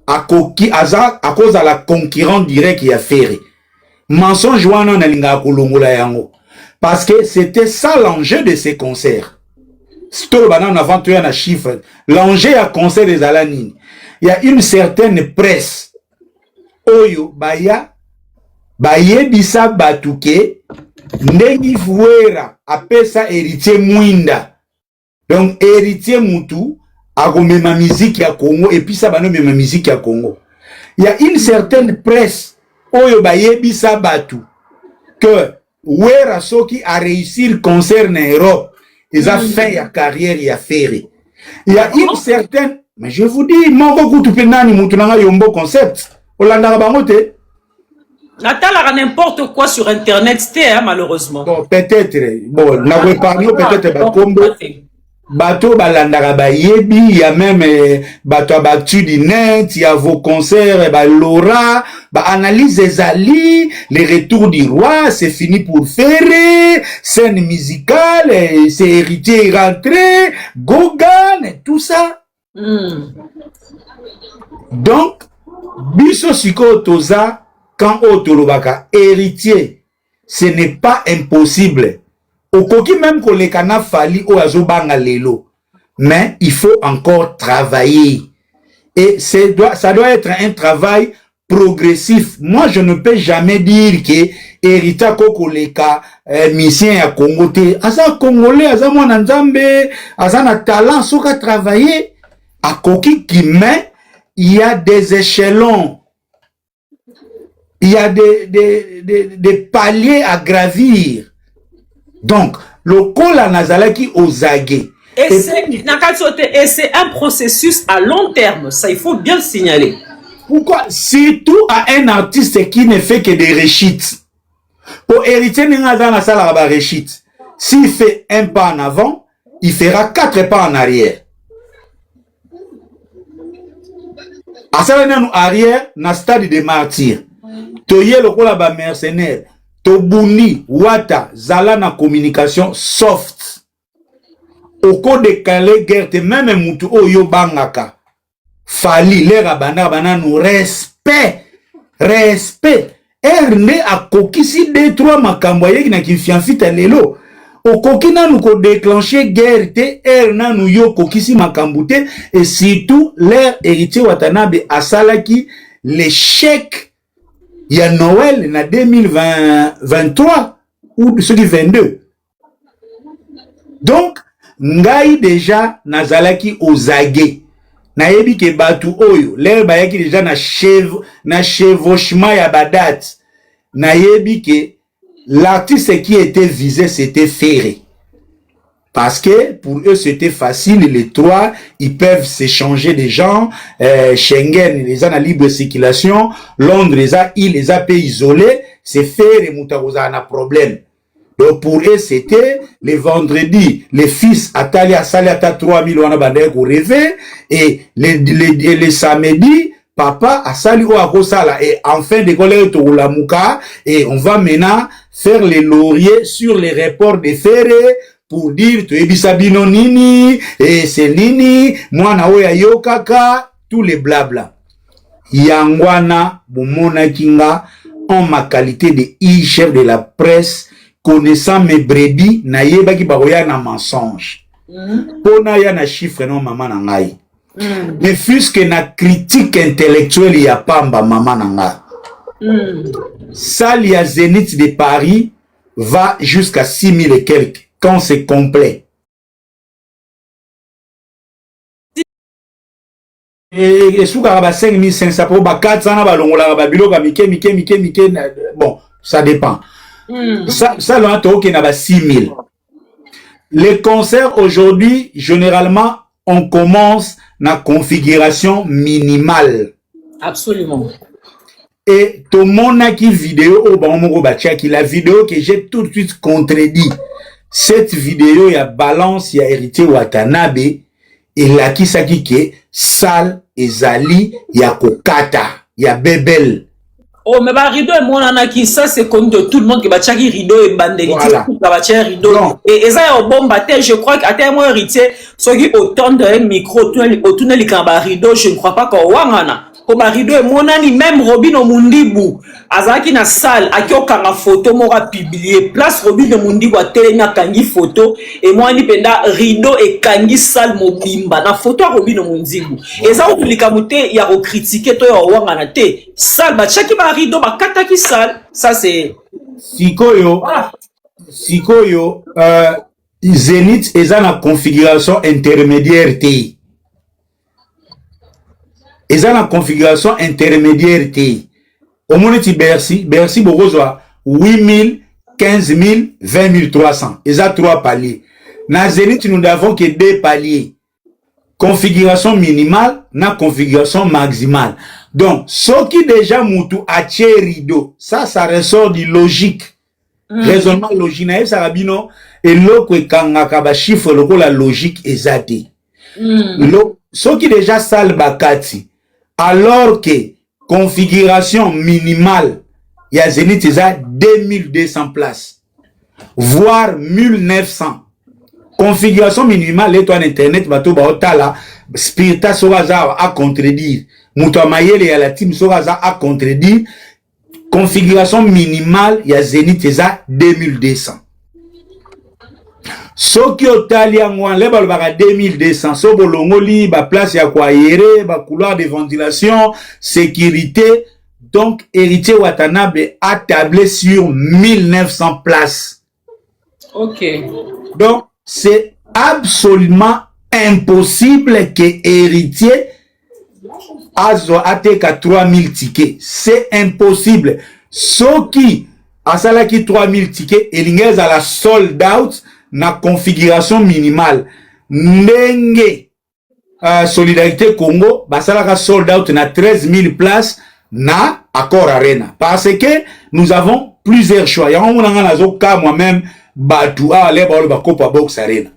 à cause de la concurrent direct qui a fait. Mensonge wana na linga kolongola yango. Parce que c'était ça l'enjeu de ces concerts. C'était on avant tout un chiffre. L'enjeu à concert des Alanines. Il y a une certaine presse. Oyo baya bisa batuke ndengi fuera apesa héritier mwinda. Donc héritier mutu agomema musique ya Congo et puis ça bano mema musique ya Congo. Il y a une certaine presse oyo bisa batu que Wera Soki a réussi le concert en Europe. Ils ont fait la carrière, il a fait. Il y a une certaine, mais je vous dis, mon goût tout penani mutunanga yombo concept. Olanda bangote. Natala n'importe quoi sur internet, c'était malheureusement. Bon, peut-être. Bon, n'a pas peut-être ba combo. Bateau balandara ba yebi, il y a même bateau batu du net, il y a vos concerts, ba Laura, ba analyse des alliés, les retours du roi, c'est fini pour faire, scène musicale, c'est héritier rentré, Gogan, et tout ça. Donc, biso siko toza, quand otolobaka héritier, ce n'est pas impossible. Au coquille même que les canards fali au azobanga lelo. Mais il faut encore travailler. Et ça doit être un travail progressif. Moi, je ne peux jamais dire que Erita Kokoleka, mission à Congo, asa Congolais, asa mwana nzambe, asa na talent, soka travailler. À coquille qui met, il y a des échelons. Il y a des paliers à gravir. Donc, le col à Nazalaki aux aguets. Et c'est un processus à long terme. Ça, il faut bien le signaler. Pourquoi? Surtout à un artiste qui ne fait que des réchites. Pour hériter Ningadana Salaba réchite. S'il fait un pas en avant, il fera 4 pas en arrière. À ça, arrière, na stade de martyr. Toye le col à mercenaire. Tobuni, Wata, Zala na communication soft. Au cours de Calais, guerre, même Moutou Oyo Bangaka. Fali, les rabana, nous respect. Respect. Erne a kokisi 2-3 makamboye qui n'a qui fianfita lelo. Au kokina nous ko déclencher guerre te, erna nous yo kokisi makambute, et surtout, l'air héritier Watanabe a salaki l'échec. Il y a Noël en 2023 ou ce qui 22. Donc, ngai déjà nazalaki ozage. Nayebi ke batu oyo, l'air bayaki déjà na chevauchement ya badat. Nayebi ke l'artiste qui était visé c'était Ferré. Parce que pour eux c'était facile, les trois ils peuvent s'échanger des gens. Schengen les a la libre circulation, Londres les a pays isolés, c'est faire et Moutarouza un problème. Donc pour eux c'était les vendredis, les fils Atalia Saliata 3000 wana bandé pour rêver et les samedis papa asali o akosala et en fin de colère to la muka et on va maintenant faire les lauriers sur les reports de ferré pour dire tu ebisabino nini et c'est nini mwana oya yokaka tous les blabla yangwana bomona kinga en ma qualité de chef de la presse connaissant mes brebis na yebaki baroya na mensonge pona ya na chiffre non maman na ngai mais puisque na critique intellectuelle ya pamba maman na ngai salle ya Zénith de Paris va jusqu'à 6000 et quelques quand c'est complet. Et soukara ba 5500 pour ba 400 na ba longola ba biloka mike bon ça dépend. Ça là to na ba 6000. Les concerts aujourd'hui généralement on commence na configuration minimale. Absolument. Et tout le monde a qui vidéo au bon moment la vidéo que j'ai tout de suite contredit. Cette vidéo, il y a Balance, il y a Héritier Watanabe, et là qui s'agit que Sal et Zali, il y a Kokata, il y a Bebel. Oh, mais bah, rideau et mon anaki, ça c'est comme de tout le monde qui va tchaki rideau et bandeli, voilà. Rideau. Et ça, au bon bâtiment, je crois qu'à tel moment, héritier, ceux qui autant de micro, au tunnel, rideau, je ne crois pas qu'on wangana. Comme rideau et mon ani, même Robin au Mundibu, Azaki na salle, à qui on a photo, m'aura publié, place Robin au Mundibu à télé, na kangi photo, et moi, ni penda rideau et kangi salle mobimba, na photo à Robin au Mundibu. Et ça, on publie kamute, il y a critiqué, toi, y'a wangana te, salle, bah, chaki ba rideau, bah, kataki salle, ça c'est. Sikoyo, Zénith, et ça, la configuration intermédiaire te. Et ça, la configuration intermédiaire T. Au moins, Bercy, Bourgozois, 8000, 15 000, 20 300. Et ça, 3 paliers. Dans Zénith, nous n'avons que 2 paliers. Configuration minimale, na configuration maximale. Donc, ce qui déjà moutou à rideau, ça ressort du logique. Raisonnement logique. Ça rabino, et l'autre, quand on a chiffre, la logique est zate. Ce qui déjà sale bakati. Alors que configuration minimale, il y a Zénith, il y a 2200 places, voire 1900. Configuration minimale, les toits internet, bateau baotala, spirita soraza à contredire, Moutamaïel et à la team soraza à contredire. Configuration minimale, il y a Zénith, il y a 2200. So qui otali angwan le balbara 2200 so bolongoli ba place ya kwa yere ba couloir de ventilation sécurité donc Héritier Watanabe a tablé sur 1900 places. OK. Donc c'est absolument impossible que Héritier ateka 3000 tickets, c'est impossible. So qui asala ki 3000 tickets elingez à la sold out na configuration minimale ndenge Solidarité Congo basalaka sold out na 13 000 places na Accor Arena parce que nous avons plusieurs choix ya monanga nazo ka moi-même batu a le ba Copa Box Arena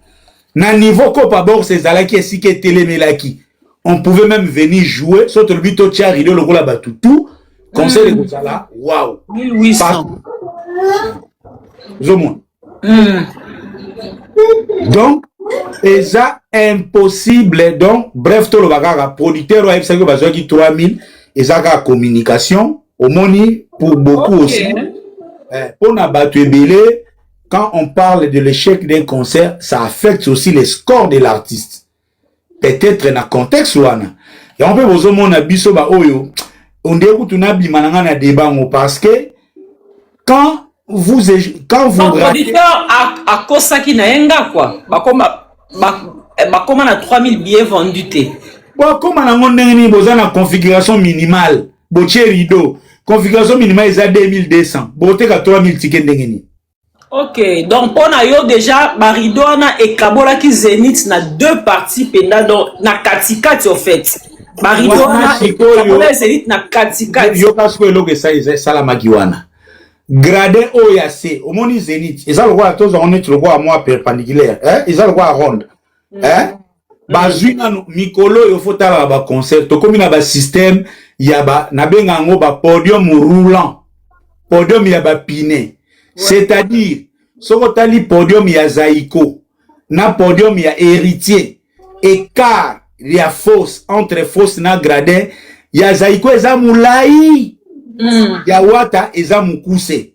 na niveau Copa Box ezalaki esike telemelaki on pouvait même venir jouer surtout le bito tia rideau lokola batu tout conseil de Gonzala waouh 1800 Zomon. Donc, c'est impossible. Donc, bref, tout le bagage, producteur, il y a 3000, et ça, la communication, au moni, pour beaucoup aussi. Pour n'abattre belé, quand on parle de l'échec d'un concert, ça affecte aussi les scores de l'artiste. Peut-être dans le contexte, et on peut vous dire, on a biso ba oyo, on dit que tu as bimananga na débat, parce que, quand vous producteur à Kosaki na enga quoi bakoma na 3000 billets vendus te bakoma na ngondengeni boza na configuration minimale boche rideau configuration minimale eza 2200 boteka 3000 tickets ndengeni. OK, donc on a yo déjà ba rideau na ekabola ki Zénith na 2 parties pendant donc na katikati en fait ba rideau na ekabola Zénith na katikati yo kasko eloke ça salama kiwana gradé OYC, au moni Zénith, ils ont le droit à tous, on est le droit à moi perpendiculaire, hein? Ils ont le droit à ronde, hein? Bazuna Mikolo, il faut avoir un concert, comme il y a un système, yaba nabenga ngo ba podium roulant, podium yaba piné. C'est-à-dire soko tali podium ya Zaïko na podium ya héritier, écart ya fosse entre fosse na gradin ya Zaïko eza moulayi, ya Wata eza mukuse.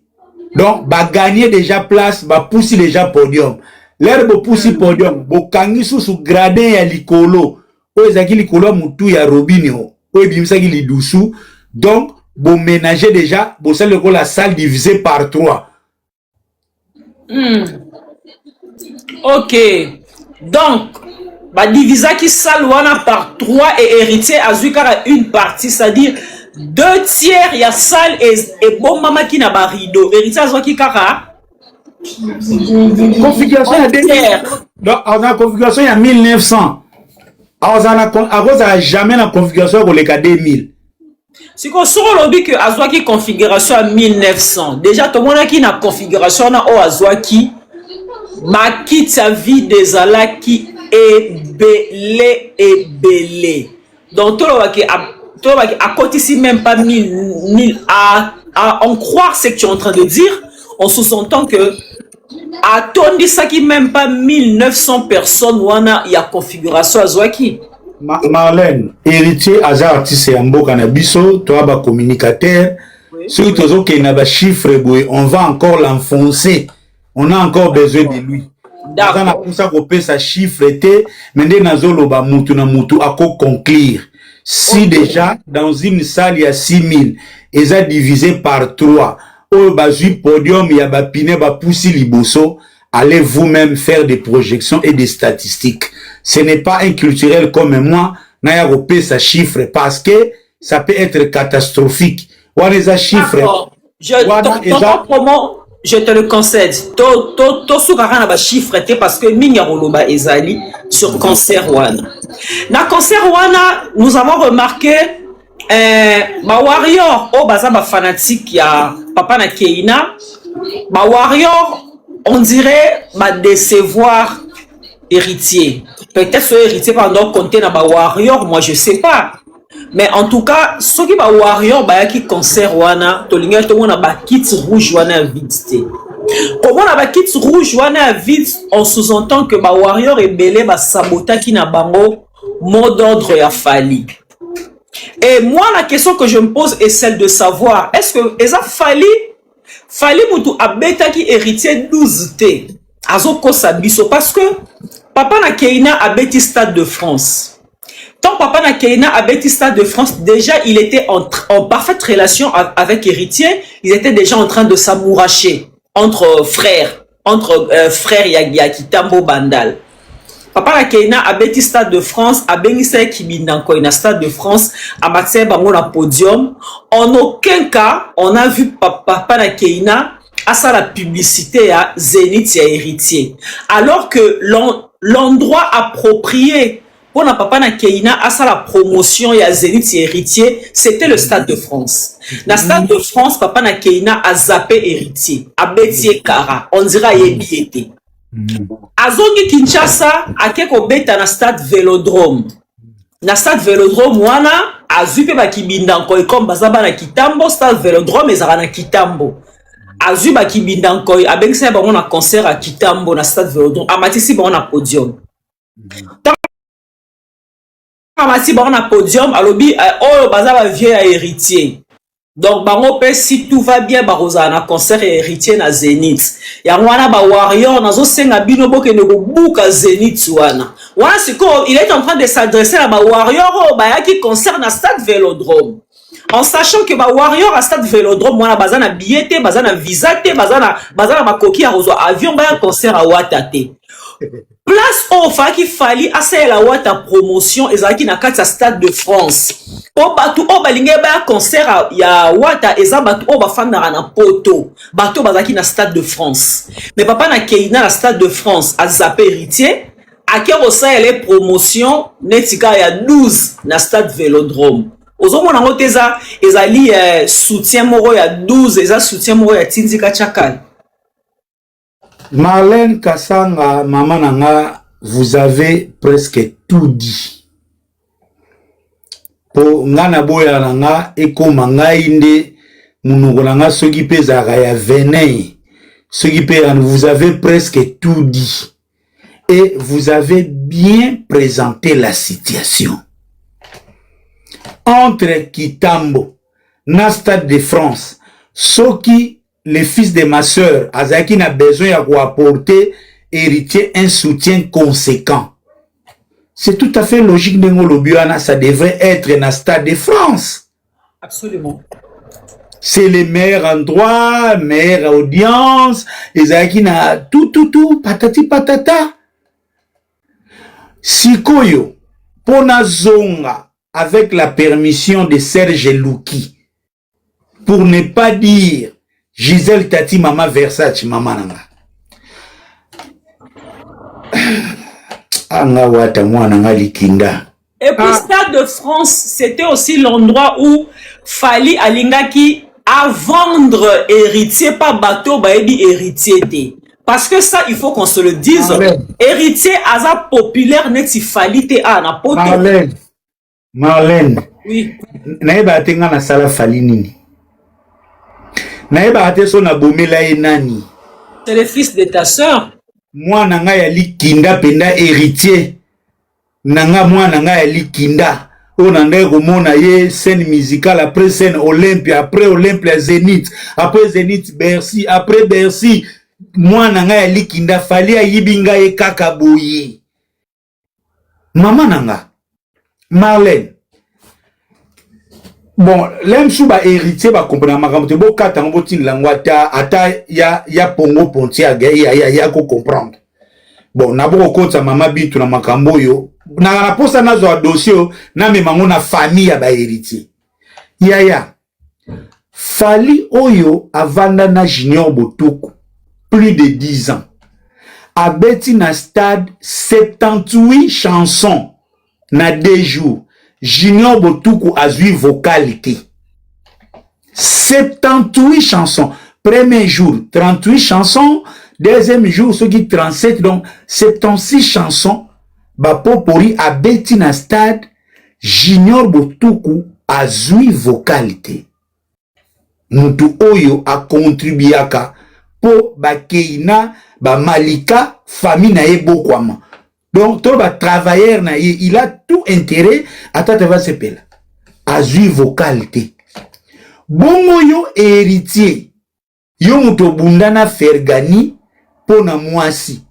Donc ba gagner déjà place, ba poussi déjà podium. L'air bo poussi podium, bo kangi sous gradin ya likolo, o ezaki likolo mutu ya Robinho, o ebimisaki lidusu. Donc bo ménager déjà, bo sale ko la salle divisée par 3. Ok. Donc, bah divisa qui saluana par 3 et héritier a une partie, c'est-à-dire 2 tiers il y a salle et bon maman qui n'a pas rideau. Héritier a qui kara. Configuration il y a 2000. Donc, on a configuration il y a 1900. On a jamais la configuration pour les cas 2000. Si on sur le lobby que Azwaki configuration à 1900, déjà tout le monde qui a configuration na o Azwaki ma quitte sa vie des ala qui est belé. Donc tout le qui à côté ici même pas 1000 à en croire ce que tu es en train de dire, on sous-entend que à ton dit ça qui même pas 1900 personnes ou il y a configuration Azwaki. Marlène, héritier Aza artiste ya mboka na biso, toi ba communicateur, ceux qui ont qui na ba chiffre on va encore l'enfoncer. On a encore besoin de lui. D'accord. On a pour ça qu'on peut sa chiffre était, mais dès nazolo ba mutu na mutu à conclure. Si déjà dans une salle il y a 6000, et ça divisé par 3. Au basu podium il y a ba piné ba poussi liboso. Allez vous-même faire des projections et des statistiques. Ce n'est pas un culturel comme moi, n'a repé sa chiffre parce que ça peut être catastrophique. Ou les chiffres. Je te le concède. To soukara na ba chiffre parce que minya roloba ezali sur concert wana. Na concert wana, nous avons remarqué ba warrior o baza ba fanatique ya Papa na Keina. Ba warrior on dirait ma décevoir héritier. Peut-être ce héritier pendant compter dans ma warrior, moi je sais pas. Mais en tout cas, ceux qui ba warrior ba qui concert wana, to linga to mona ba kit rouge wana vite. Comment la ba kit rouge wana vite, on sous-entend que ba warrior est belé ba sabota qui na bango mot d'ordre ya fali. Et moi la question que je me pose est celle de savoir est-ce que eza fali mutu abeta qui héritier 12 t azoko sabiso parce que Papa na Keina abeti Stade de France. Tant Papa na Keina abeti Stade de France, déjà il était en parfaite relation avec héritier, ils étaient déjà en train de s'amouracher entre frères, frères ya Kitambo Bandal. Papa na Keina abeti Stade de France, abengisa Kibindanko na Stade de France, abatse bango na podium. En aucun cas, on a vu Papa na Keina à ça la publicité à Zénith et héritier. Alors que l'endroit approprié pour na Papa na Keina à ça la promotion et à Zénith et héritier, c'était le Stade de France. Na Stade de France, Papa na Keina a zappé héritier, a bêtier Kara, on dira yebiété. Azongi Kinshasa a keko beta na Stade Vélodrome. Na Stade Vélodrome wana azupe ba kibindanko comme bazaba na Kitambo Stade Vélodrome ezara na Kitambo. Azuba kibindanko abengisa bango na concert à Kitambo na Stade Vélodrome amatisi bango na podium. Amatisi bango na podium alobi oyo bazaba vieux à héritier. Donc bango pe si tout va bien baroza na concert et héritier na Zénith. Ya wana ba warrior nazo senga bino boke ne buka Zénith wana. Wana siko il est en train de s'adresser à ba warrior ba yaki concert na Stade Vélodrome. En sachant que ba warrior à Stade Vélodrome wana bazana billet te, bazana visa te, bazana makoki ya rozwa avion ba concert à Watate. Place au fa qui fali asa la wata promotion ezaki na kati ya Stade de France. O batu o balinge ba concert ya wata eza batu o bafanda na poto. Batu bazaki na Stade de France. Mais Papa na Keina na Stade de France a zappé héritier. A kero sa ele promotion netika ya 12 na Stade Vélodrome. Ozomona ngo teza ezali soutien moko ya 12 eza soutien moko ya Tindika Chakal. Marlène Kassanga, maman nanga, vous avez presque tout dit. po ngana boya nanga ekoma ngai nde munoko nanga soki pe zaka ya venin soki pe vous avez presque tout dit et vous avez bien présenté la situation entre Kitambo na Stade de France soki le fils de ma sœur azaki na besoin ya ko apporter héritier un soutien conséquent. C'est tout à fait logique de Ngolobiana, ça devrait être dans le Stade de France. Absolument. C'est le meilleur endroit, meilleure audience, ezaki na tout, patati patata. Sikoyo, pona zonga, avec la permission de Serge Louki, pour ne pas dire Gisèle Tati Mama Versace Mama Nanga. Et puis Stade de France, c'était aussi l'endroit où Fali Alingaki à vendre héritier, pas bateau, bah dit héritier. Parce que ça, il faut qu'on se le dise. Marlène. Héritier, asa populaire, n'est si Fali te a na poto. Marlène. Oui. Naïba tenga na sala Fali nini. Naïba ate son abomela enani. C'est le fils de ta sœur. Moi nanga ya likinda penda héritier. Nanga moi nanga ya likinda. On a komona ye scène musicale après scène Olympia, après Olympia Zénith, après Zénith Bercy, après Bercy. Moi nanga ya likinda Fali ya yibinga ye kaka boye. Maman nanga. Marlène. Bon, l'aime sous ba héritier ba comprendre makambo te bo kata ngo tin langwata ata ya pongo pontia ya ko comprendre. Bon, na bo ko ta mama bitu na makambo yo. Na posa na zo dossier na me mango na famille ya ba héritier. Ya. Fali oyo avanda na Junior Botuku plus de 10 ans. Abeti na stade 78 chansons na 2 jours. Junior Botuku a joué vocalité. 78 chansons. Premier jour, 38 chansons. Deuxième jour, ce qui 37. Donc, 76 chansons. Bapopori a beti na stade. Junior Botuku a joué vocalité. Mutu Oyo a contribué à po bakeina, ba malika, famille na ebokwama. Donc, tout le travailleur, il a tout intérêt à t'avoir ce pelle. À jouer vocalité. Bongo yo héritier. Yo muto bundana fergani pona mwasi.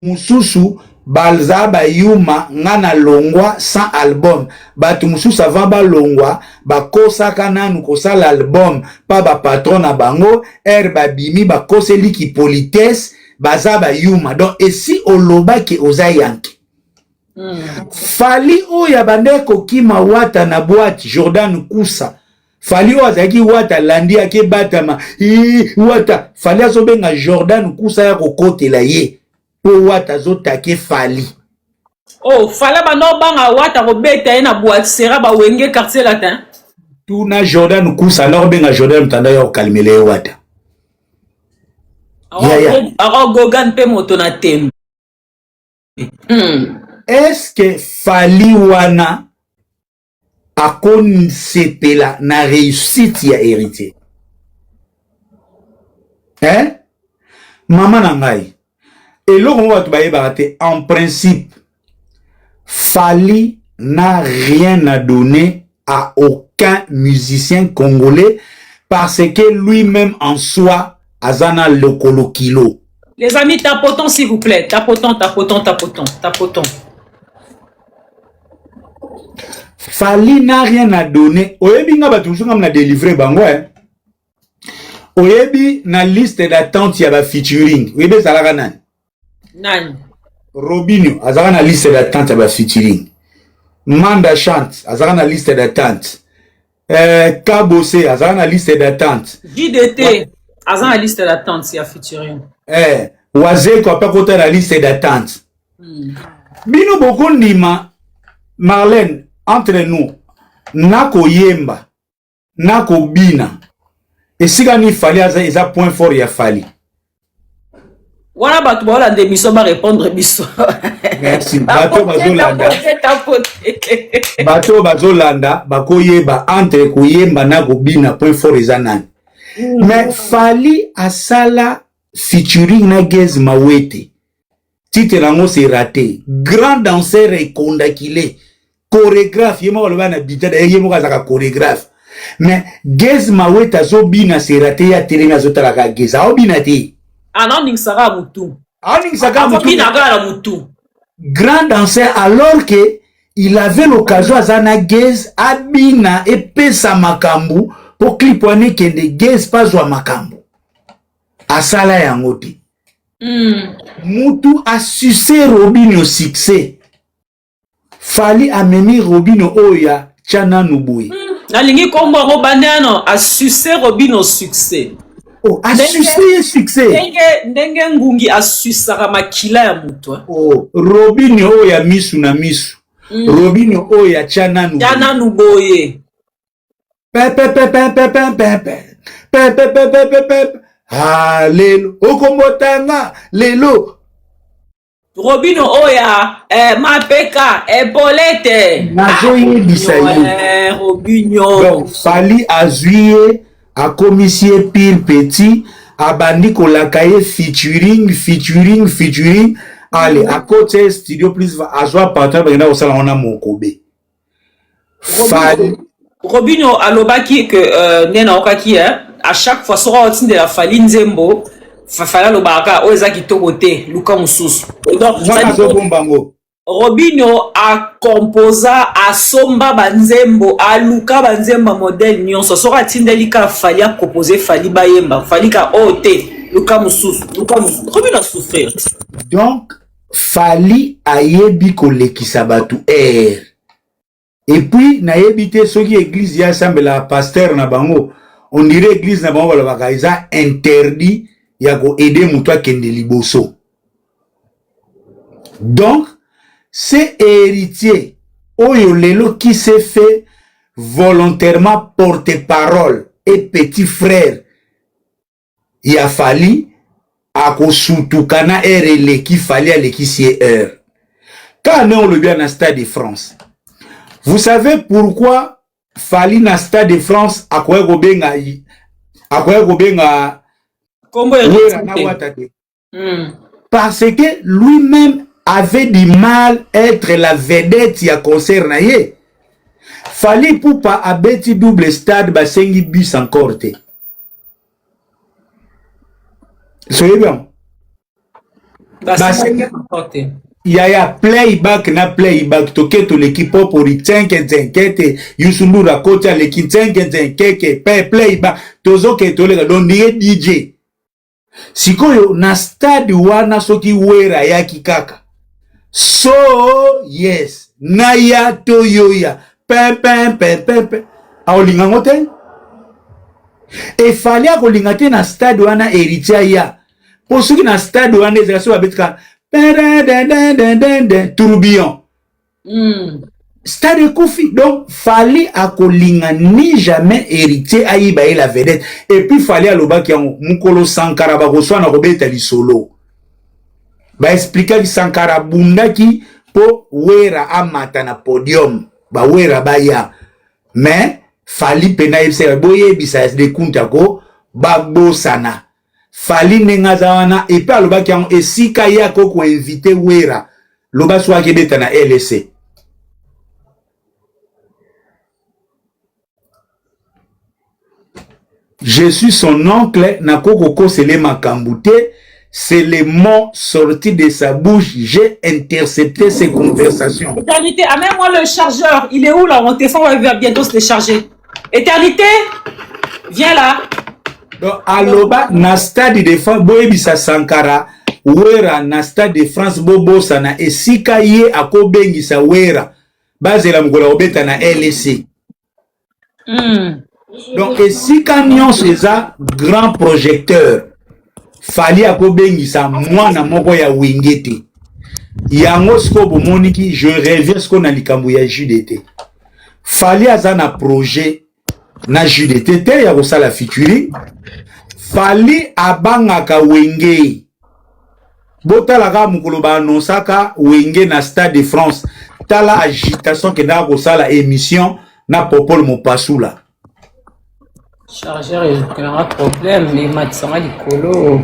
Mususu balza ba yuma ngana longwa sans album. Batu mususu avant ba longwa ba kosa kananu kosa l'album pa ba patron na bango ba bimi ba kose liki politesse baza ba yuma. Donc ici oloba ki oza yanki. Fali oya bandeko kima wata na boîte Jordan Kusa. Fali ozaki wata landi ake batama. Wata fali azobenga Jordan Kusa ya kokotela ye. Po wata zotake Fali. Oh, fala bano banga wata robeta na boîte sera ba wenge quartier latin. Tuna Jordan Kusa alors benga Jordan tanda ya kalmele wata. Alors Gogan pe moto na tem. Est-ce que Fali wana akon sepela na réussite ya héritier? Hein? Maman nangai. Et là, on va te en principe, Fali n'a rien à donner à aucun musicien congolais parce que lui-même en soi, Azana Lokolo Kilo. Les amis, tapotons s'il vous plaît. Tapotons. Fali n'a rien à donner. Oyebi nga batusu nga mna délivré bango hein. Oyebi na liste d'attente ya ba featuring. Oyebi zalaka nani? Nani? Robinho, azaka na liste d'attente ya ba featuring. Manda Chante, azaka na liste d'attente. Kabose, azaka na liste d'attente. JDT, azaka na liste d'attente ya featuring. Wazeko apakota na liste d'attente. Bino boko ndima Marlène entre nous nako yemba nako bina esika ni Fali eza point fort ya Fali. Wana batu ba la démission ba répondre biso. Merci. Bato bazolanda. Bato bazolanda bakoyeba entre koyemba na kobina point fort ezanani. Mais Fally asala featuring na Gez Mawete. Titre nango c'est raté. Grand danseur et kondakile. Chorégraphe, yema waloba na bitada yemo kazaka chorégraphe. Mais Gez Mawete azobina c'est raté ya telenga zotala ka Gez. Aobina te. Anan ning saka mutu. Aning saka mutu. Bina gara mutu. Grand danseur alors que il avait l'occasion azana Gez abina epesa makambu pour clipone kende Gez pazwa makambu. Asala yango te. Mutu a sucé Robinho succès. Fally amemi Robinho oya Chana Nubuye. Nalingi kombo ngo banano a sucé Robinho succès. Oh, a sucé succès. Ndenge ngungi a susaka makila ya mutu. Oh, Robinho oya misu na misu. Robinho oya Chana Nubuye. Chana Nubuye. Ah, lelo. Okomotanga, lelo. Robinho oya, mapeka, bolete. Nazoye bisayi. Robinho. Donc, Fally azuye, a commissie pire petit, abandi kolakaye featuring. Allez, à côté studio plus azwa partenaire bagenda osala ona mokobe. Fally. Robinho alobaki que nena okaki à chaque fois sera au de la Fally Nzembo fafala lobaka oza kitoko te luka mususu. Donc Robinho a composa a somba banzembo a luka banzemba modèle nyonso sera tindeli ka Fally a composer Fally bayemba Fally ka ote luka mususu Robinho a souffert. Donc Fally ayebi kolekisa batu et puis nayebi te soki église ya sambela pasteur na bango on dirait église na bango balobaka eza interdit ya ko aider mutu akende liboso. Donc c'est héritier oyo lelo qui s'est fait volontairement porte-parole et petit frère ya Fally akosutukana RL qui Fally alekisi heure. Quand on le bien na Stade de France. Vous savez pourquoi Fally na Stade de France akoya kobenga parce que lui-même avait du mal à être la vedette ya concert na ye. Fally pour pas abeti double stade basengi bus encore te. Soyez bien. Basengi encore te. Yaya playback na playback toke to l'équipe pour les 5 Yusundura kocha l'équipe 5 keke playback tozo ke to le don DJ sikoyo na stade wana soki wera ya kikaka so yes na ya to yoya pe aolinga ngote e Fally akolinga na stade wana héritier ya pour soki na stade wana ezala so babetka tourbillon. Stade Koufi. Donc, Fally akolinga ni jamais héritier aïba et la vedette. Et puis, Fally aloba ki yango, mukolo Sankara bakoswa na kobeta li solo. Ba expliquer ki Sankara bunda ki po wera amata na podium. Ba wera ba ya. Mais, Fally pena yebse boye bisa de kuntako, ba bosana. Fally nengaza wana et puis aloba ki yango esika yako ko inviter wera loba swa kebeta na LC. Je suis son oncle na koko sele makambute, c'est les mots sortis de sa bouche, j'ai intercepté ces conversations. Éternité, amène-moi le chargeur, il est où là? Mon téléphone va bientôt se décharger. Éternité, viens là. Donc, aloba na stade de France, boyebisa Sankara, wera na stade de France bobo sana esika ye akobengisa wera bazela mukola obeta na LC. Donc esika nyonso eza grand projecteur Fally akobengisa mwana moko ya wingete yango siko bomoniki je reviens siko na likambo ya JDT. Fally aza na projet na JDT te ya kosala featuring. Fally abangaka wenge Botala ka mukolo ba annoncaka wenge na Stade de France. Tala agitation que na ko sala émission na Popol Mopasula. Chargeur il aura problème mais matsanga likolo.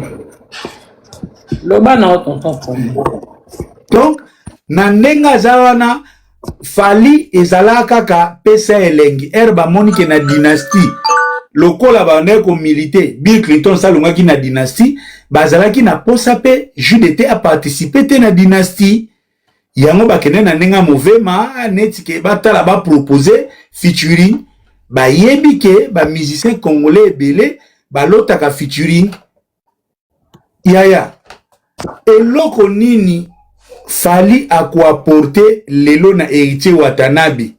Loba na tonton Pombo. Donc na ndenga zawana Fali ezalaka ka pesa elengi herba monike na dynastie lokola bandeko milité Bill Clinton salongaki na dynastie bazalaki na posa pe Jude a participé te na dynastie yango bakende na ndenga movema neti ke batala ba proposer featuring bayebi ke ba musicien congolais ebele balotaka featuring yaya eloko nini Fali apporter lelo na héritier Watanabe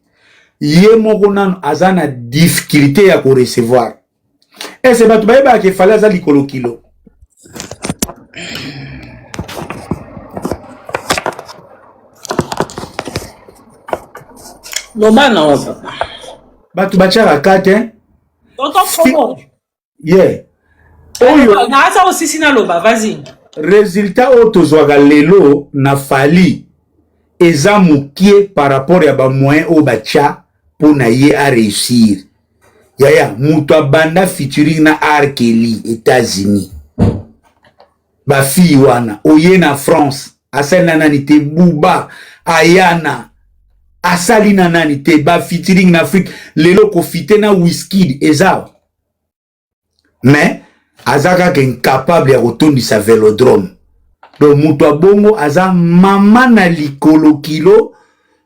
ye moko nano aza na difficulté ya ko recevoir. Ese batu bayeba ke Fali aza likolo kilo. Lobana wapa. Batu bachara kate. Tonton Pombo. Yeah. Oyo na asa aussi sina loba, vas-y. Résultat otozwaka lelo na Fali eza mukie par rapport ya ba moyen o bacha pour na ye a réussir. Yaya mutu abanda featuring na R. Kelly États-Unis. Ba fille wana oye na France asali nani te Buba Ayana asali nani te ba featuring na Afrique lelo ko fite na Wizkid eza. Mais azaka ke incapable ya kotondisa Velodrome. Donc mutu abongo aza mama na likolo kilo.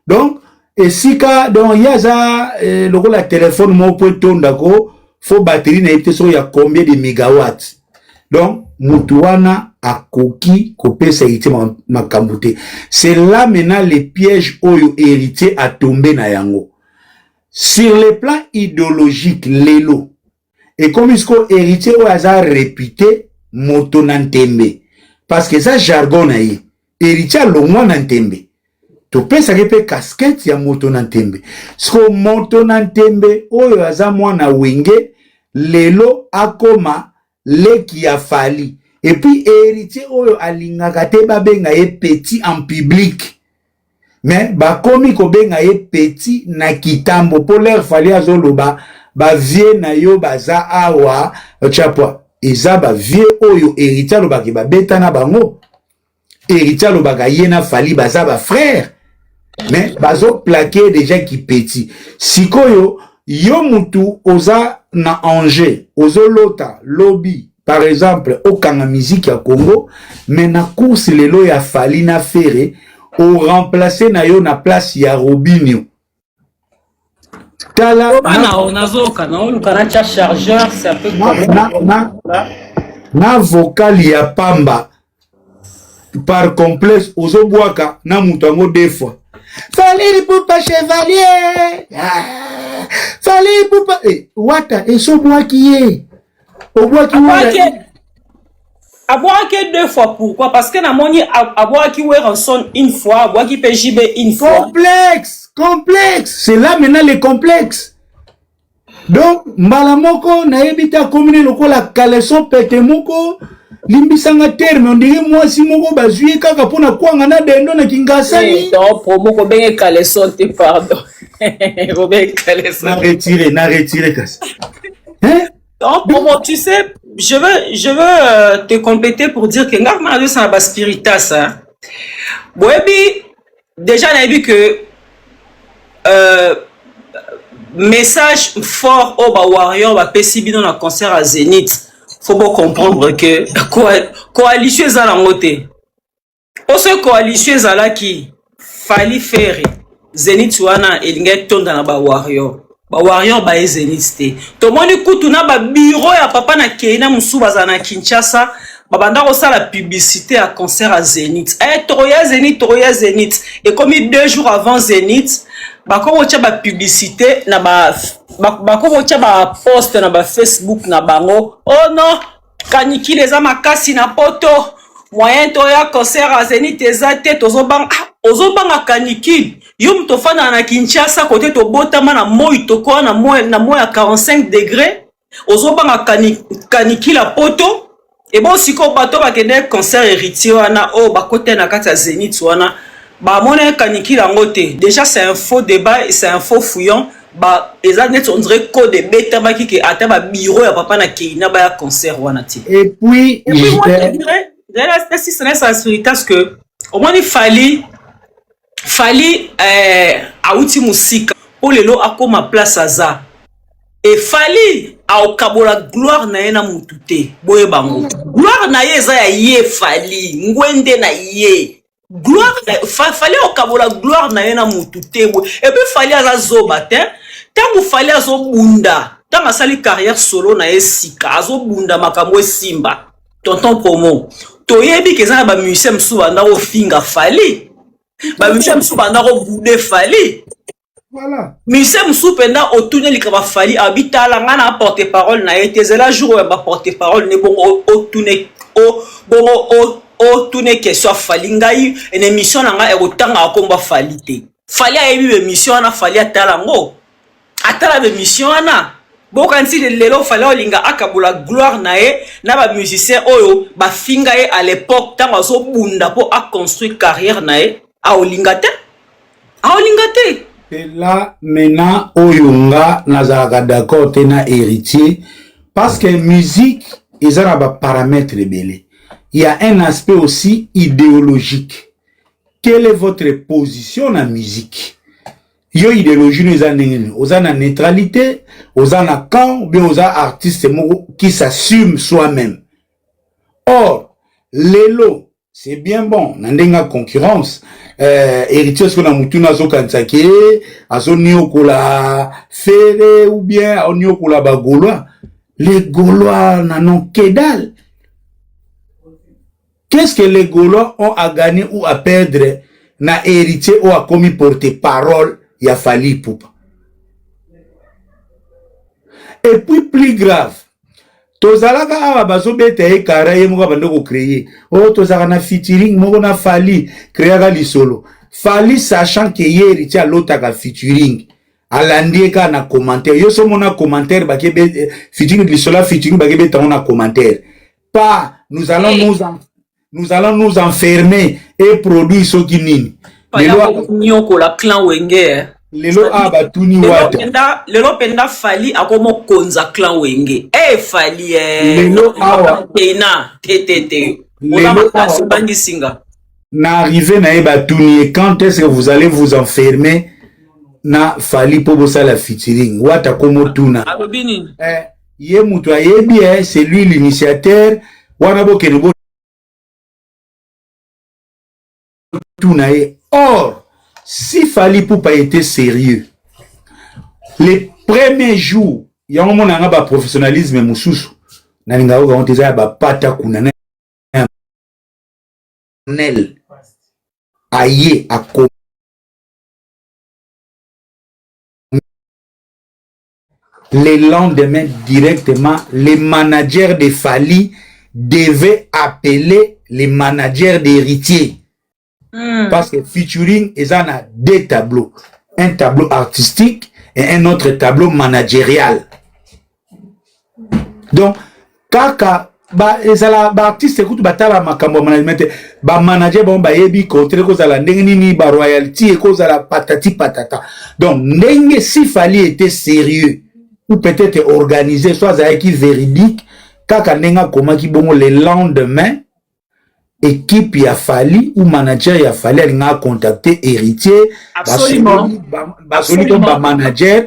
Donc esika donc yaza lokola téléphone mo po tondako fo batterie na yete so ya combien de mégawatts. Donc mutu wana akoki kopesa héritier makambo te. C'est là maintenant le piège oyo héritier a tombé na yango. Sur le plan idéologique lelo et comme il y héritier ou hasard réputé moto nantembe parce que ça jargon na ye héritier longwa nantembe to pesa kepe casquette ya moto nantembe sko moto nantembe oyo aza mwana wenge lelo akoma leki ya Fali et puis héritier oyo alingaka te babenga ye petit en public mais bakomi ko benga ye petit na kitambo pour leur Fali azoloba ba vie na yo baza awa chapwa eza ba vie oyo héritier lo baki ba beta na bango héritier lo baka yena Fali baza ba frère mais bazo plaquer déjà qui petit sikoyo yo mutu oza na Angers ozo lota lobby par exemple au kanga musique ya Congo mais na course lelo ya Fali na Ferré o remplacer na yo na place ya Robinho. Tala chargeur c'est un peu na vocal ya pamba par complexe ozoboaka na mutu ango deux fois Fali poupa chevalier Fali poupa wata esobwaki ye obwaki aboaki deux fois pourquoi parce que na moni aboaki Werenson une fois aboaki PJB une fois complexe c'est là maintenant le complexe donc mbala moko na yebita commune lokola kaleson pete moko limbisanga terme on dirait moi si moko bazui kaka pona kwanga na dendo na kingasani donc promo ko benge kaleson te pardon ko benge kaleson na retirer kasi hein donc promo tu sais je veux te compléter pour dire que ngama na ça ba spiritas hein boebi déjà on a vu que message fort au ba warrior ba pesi bino na concert à Zénith faut pas comprendre que coalition ezala ngote oso coalition ezala ki Fali Ferré Zénith wana elinga tonda na ba warrior ba Zénith te to moni kutu na ba bureau ya papa na Keina musuba za na Kinshasa babanda ko sala publicité à concert à Zénith Troya Zénith et comme 2 jours avant Zénith bako tia ba publicité na bako tia ba post na ba Facebook na bango oh non kaniki les makasi na poto moyen to ya concert à Zénith ezate ozobanga kaniki yum to fana na Kinshasa côté to botama na moi to ko na moi à 45 degrés ozobanga kaniki la poto Et bon, si ko bato ba kende concert héritier wana o ba kote na kati ya Zénith wana ba mona kaniki lango te. Déjà c'est un faux débat et c'est un faux fouillon. Ba eza net on dirait code de bêta ba ki ke ata ba bureau ya papa na Keina ba ya concert wana te. Et puis Moi je dirais si ce n'est ça parce que au moins il fallait auti musika pour lelo akoma place aza. Et fallait au kabola gloire na yena mutute boye bango. Gloire na ye za ya ye fallait ngwende na ye. Gloire fallait au kabola gloire na yena mutute boye. Et puis fallait aza zoba te. Tant fallait azo bunda. Tant asali carrière solo na ye sika azo bunda makambo simba. Tonton promo. Toyebi ke za ba musicien msu banda o finga fallait. Ba musicien msu banda o bude fallait. voilà. Musicien msu penda otune likaba fallait habita la ngana porte parole na été zela jour ba porte parole ne bon otune o tune question fallait ngai une émission na nga e otanga akomba fallait te. Fallait ayebi émission na fallait atala ngo. Atala be mission na bokanti lelo fallait olinga akabula gloire na ye na ba musicien oyo ba finga ye à l'époque tango so bunda po a construire carrière na ye a olinga te. Et là maintenant oyonga nazalaka d'accord te na héritier parce que musique ils ont ba paramètres belé. Il y a un aspect aussi idéologique. Quelle est votre position en musique? Yo idéologie nous a na neutralité, aux na camp, bien aux artistes qui s'assument soi-même. Or, lelo, c'est bien bon, nandenga concurrence. Héritier ce qu'on a mutuna zo kansake, azo niokola fere ou bien on niokola ba Gaulois. Les Gaulois n'en ont que dalle. Qu'est-ce que les Gaulois ont à gagner ou à perdre na héritier ou à commis porter-parole? Il a fallu pour. Et puis plus grave, tozalaka awa bazobeta e kara ye moko bando ko créer. Oh tozalaka na featuring moko na fali créaka lisolo. Fali sachant que ye héritier a lotaka featuring. Alandi ka na commentaire. Yo so mona commentaire ba kebe featuring lisolo featuring ba kebe ta na commentaire. Pas nous allons nous enfermer et produire ce qui nini. Nyoko la clan wenge. Lelo abatuni wata. Lelo penda fali akomo konza clan wenge. Fali lelo awa Keina tete. Lelo bangi singa. N'arrivez na ebatuni et quand est-ce que vous allez vous enfermer na fali pour ça la featuring wata komo tuna. Abobini. Ye mutu ayebi c'est lui l'initiateur wana bo kenebo tuna e. Or si Fally Ipupa était sérieux, les premiers jours, il y a un moment où il professionnalisme mususu. Nalinga oga on teza ba pata kunana nel aye ako le lendemain directement les managers de Fally devaient appeler les managers d'héritiers. Parce que featuring, ils en a deux tableaux. Un tableau artistique et un autre tableau managérial. Donc, kaka, artiste écoute batala makambo management, manager bon yebi contre cause la ndengini ba royalty et cause la patati patata. Donc, ndenge si Fally était sérieux ou peut-être organisé, soit qui véridique, kaka ndenga koma ki bongo le lendemain. Équipe y a fallu ou manager y a fallu elle a contacté héritier absolument ba manager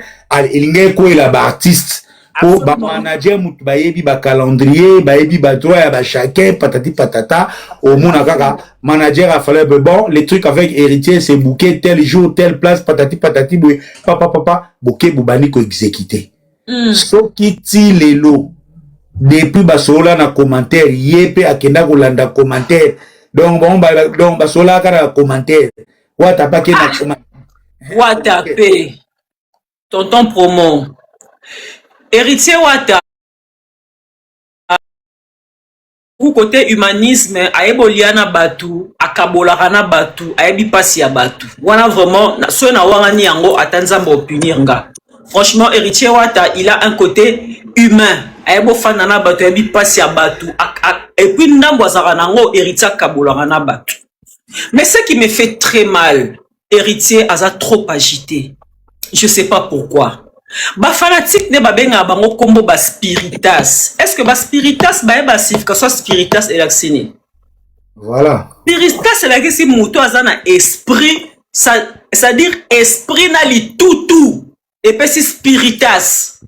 il y a quoi la artiste pour ba manager mutu ba yebi ba calendrier ba yebi ba droit ya ba chacun patati patata au mona kaka manager a fallu bon les trucs avec héritier c'est bouquet tel jour telle place patati patati papa bouquet bubani ko exécuter so qui ti lelo depuis basola na commentaire yepe akenda kolanda commentaire donc bon donc basola kara commentaire wata pa ke na commentaire wata pe tonton promo héritier wata ku côté humanisme ayeboliana batu akabolaka na batu ayebi pasi ya batu wana vraiment so na wangani yango atanzamba oppunir nga. Franchement, héritier Wata, il a un côté humain. ayebo fanda na bato ya bipasi ya bato et puis ndambo azaka nango héritier akabolaka na bato. Mais ce qui me fait très mal, héritier aza trop agité. Je sais pas pourquoi. Ba fanatique ne babenga bango kombo ba spiritas. Est-ce que ba spiritas ba eba signification spiritas et l'accéné? Voilà. Spiritas c'est la que si muto azana esprit, c'est-à-dire esprit na li tout. Et puis si spiritas.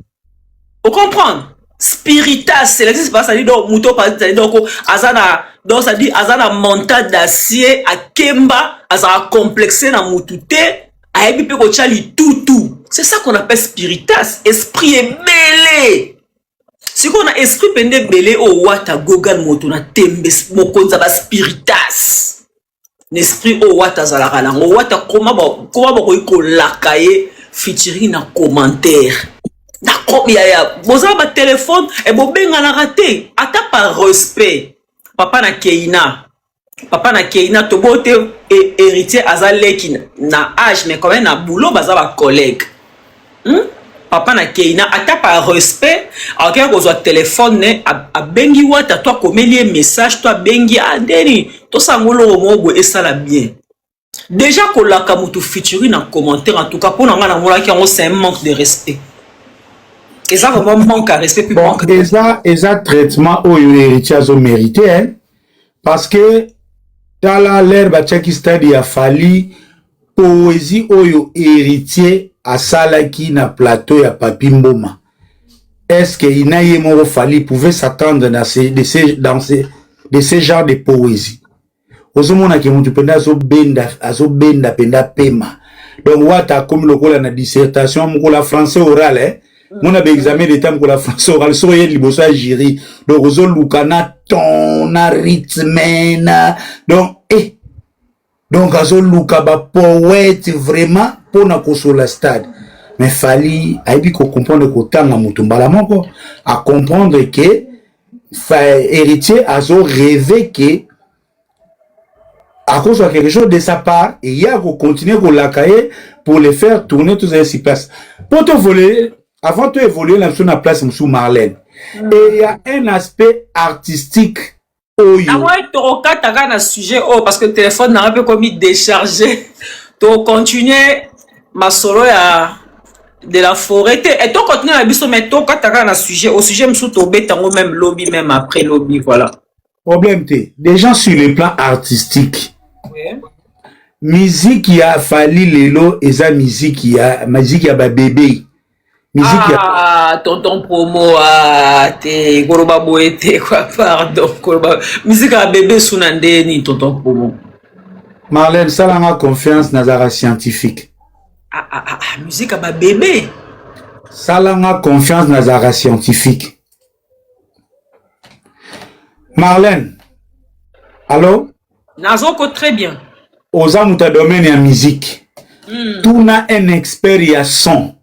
Vous comprenez? Spiritas, c'est la que c'est pas ça dit donc muto pas ça dit donc azana donc ça dit azana montagne d'acier à Kemba, azana complexé na mutute. C'est ça qu'on appelle spiritas. Esprit est mêlé. Si on a esprit pendé belé au wata gogan motona tembe mokonza ba spiritas. L'esprit au wata zalakala. Au wata koma ba ko lakaye featuring na commentaire. D'accord, ya boza ba téléphone et bo benga na raté. Ata par respect. Papa na Keina. Papa na Keina tobote et héritier azaleki na âge mais quand même na boulot baza ba collègue. Papa na Keina ata par respect akaya kozwa téléphone ne a bengi wata to komelie message to bengi andeni to sangolo mobo esala bien. Déjà kolaka mutu featuring na commentaire en tout cas pour nga na mola ki c'est un manque de respect. Et ça vraiment manque à respect puis bon, manque. Eza traitement au héritier azo mérité hein parce que dans l'ère bachaki stade a fallu poésie oyo héritier à salaki na plateau ya Papi Mboma. Est-ce que Inaye Moro Fali pouvait s'attendre dans ces genres de poésie? Ozomona ki mutu penda azo benda penda pema. Donc wata comme lokola na dissertation mukola français oral hein. Mon a examen d'état mukola français oral so yé liboso a jury. Donc ozo lukana ton na rythme na donc donc azo luka ba poète vraiment pour na kosola stade. Mais fali aibi ko comprendre ko tanga mutu mbala moko à comprendre que héritier azo rêvé que à cause de quelque chose de sa part, et il y a continuer pour la cahier pour les faire tourner tous ces places. Pour te voler, avant de évoluer sur la place sous Marlène, et il y a un aspect artistique. Ah ouais, tu as un sujet parce que le téléphone n'a pas commis décharger. Tu continuer ma solo de la forêt et tu continues à biso mais tu as un sujet au sujet m'sou tobé tango même lobby même après lobby voilà. Problème t'es des gens sur le plan artistique. Oui. Musique qui a fallu lelo et ça musique qui a bébé. Musique tonton promo te koloba boete quoi pardon koloba musique à bébé sunande ni tonton promo. Marlène salanga confiance nazara scientifique. Musique à bébé. Salanga confiance nazara scientifique. Marlène, allô? Nazoko très bien. Oza muta domaine ya musique. Tout na un expert ya son.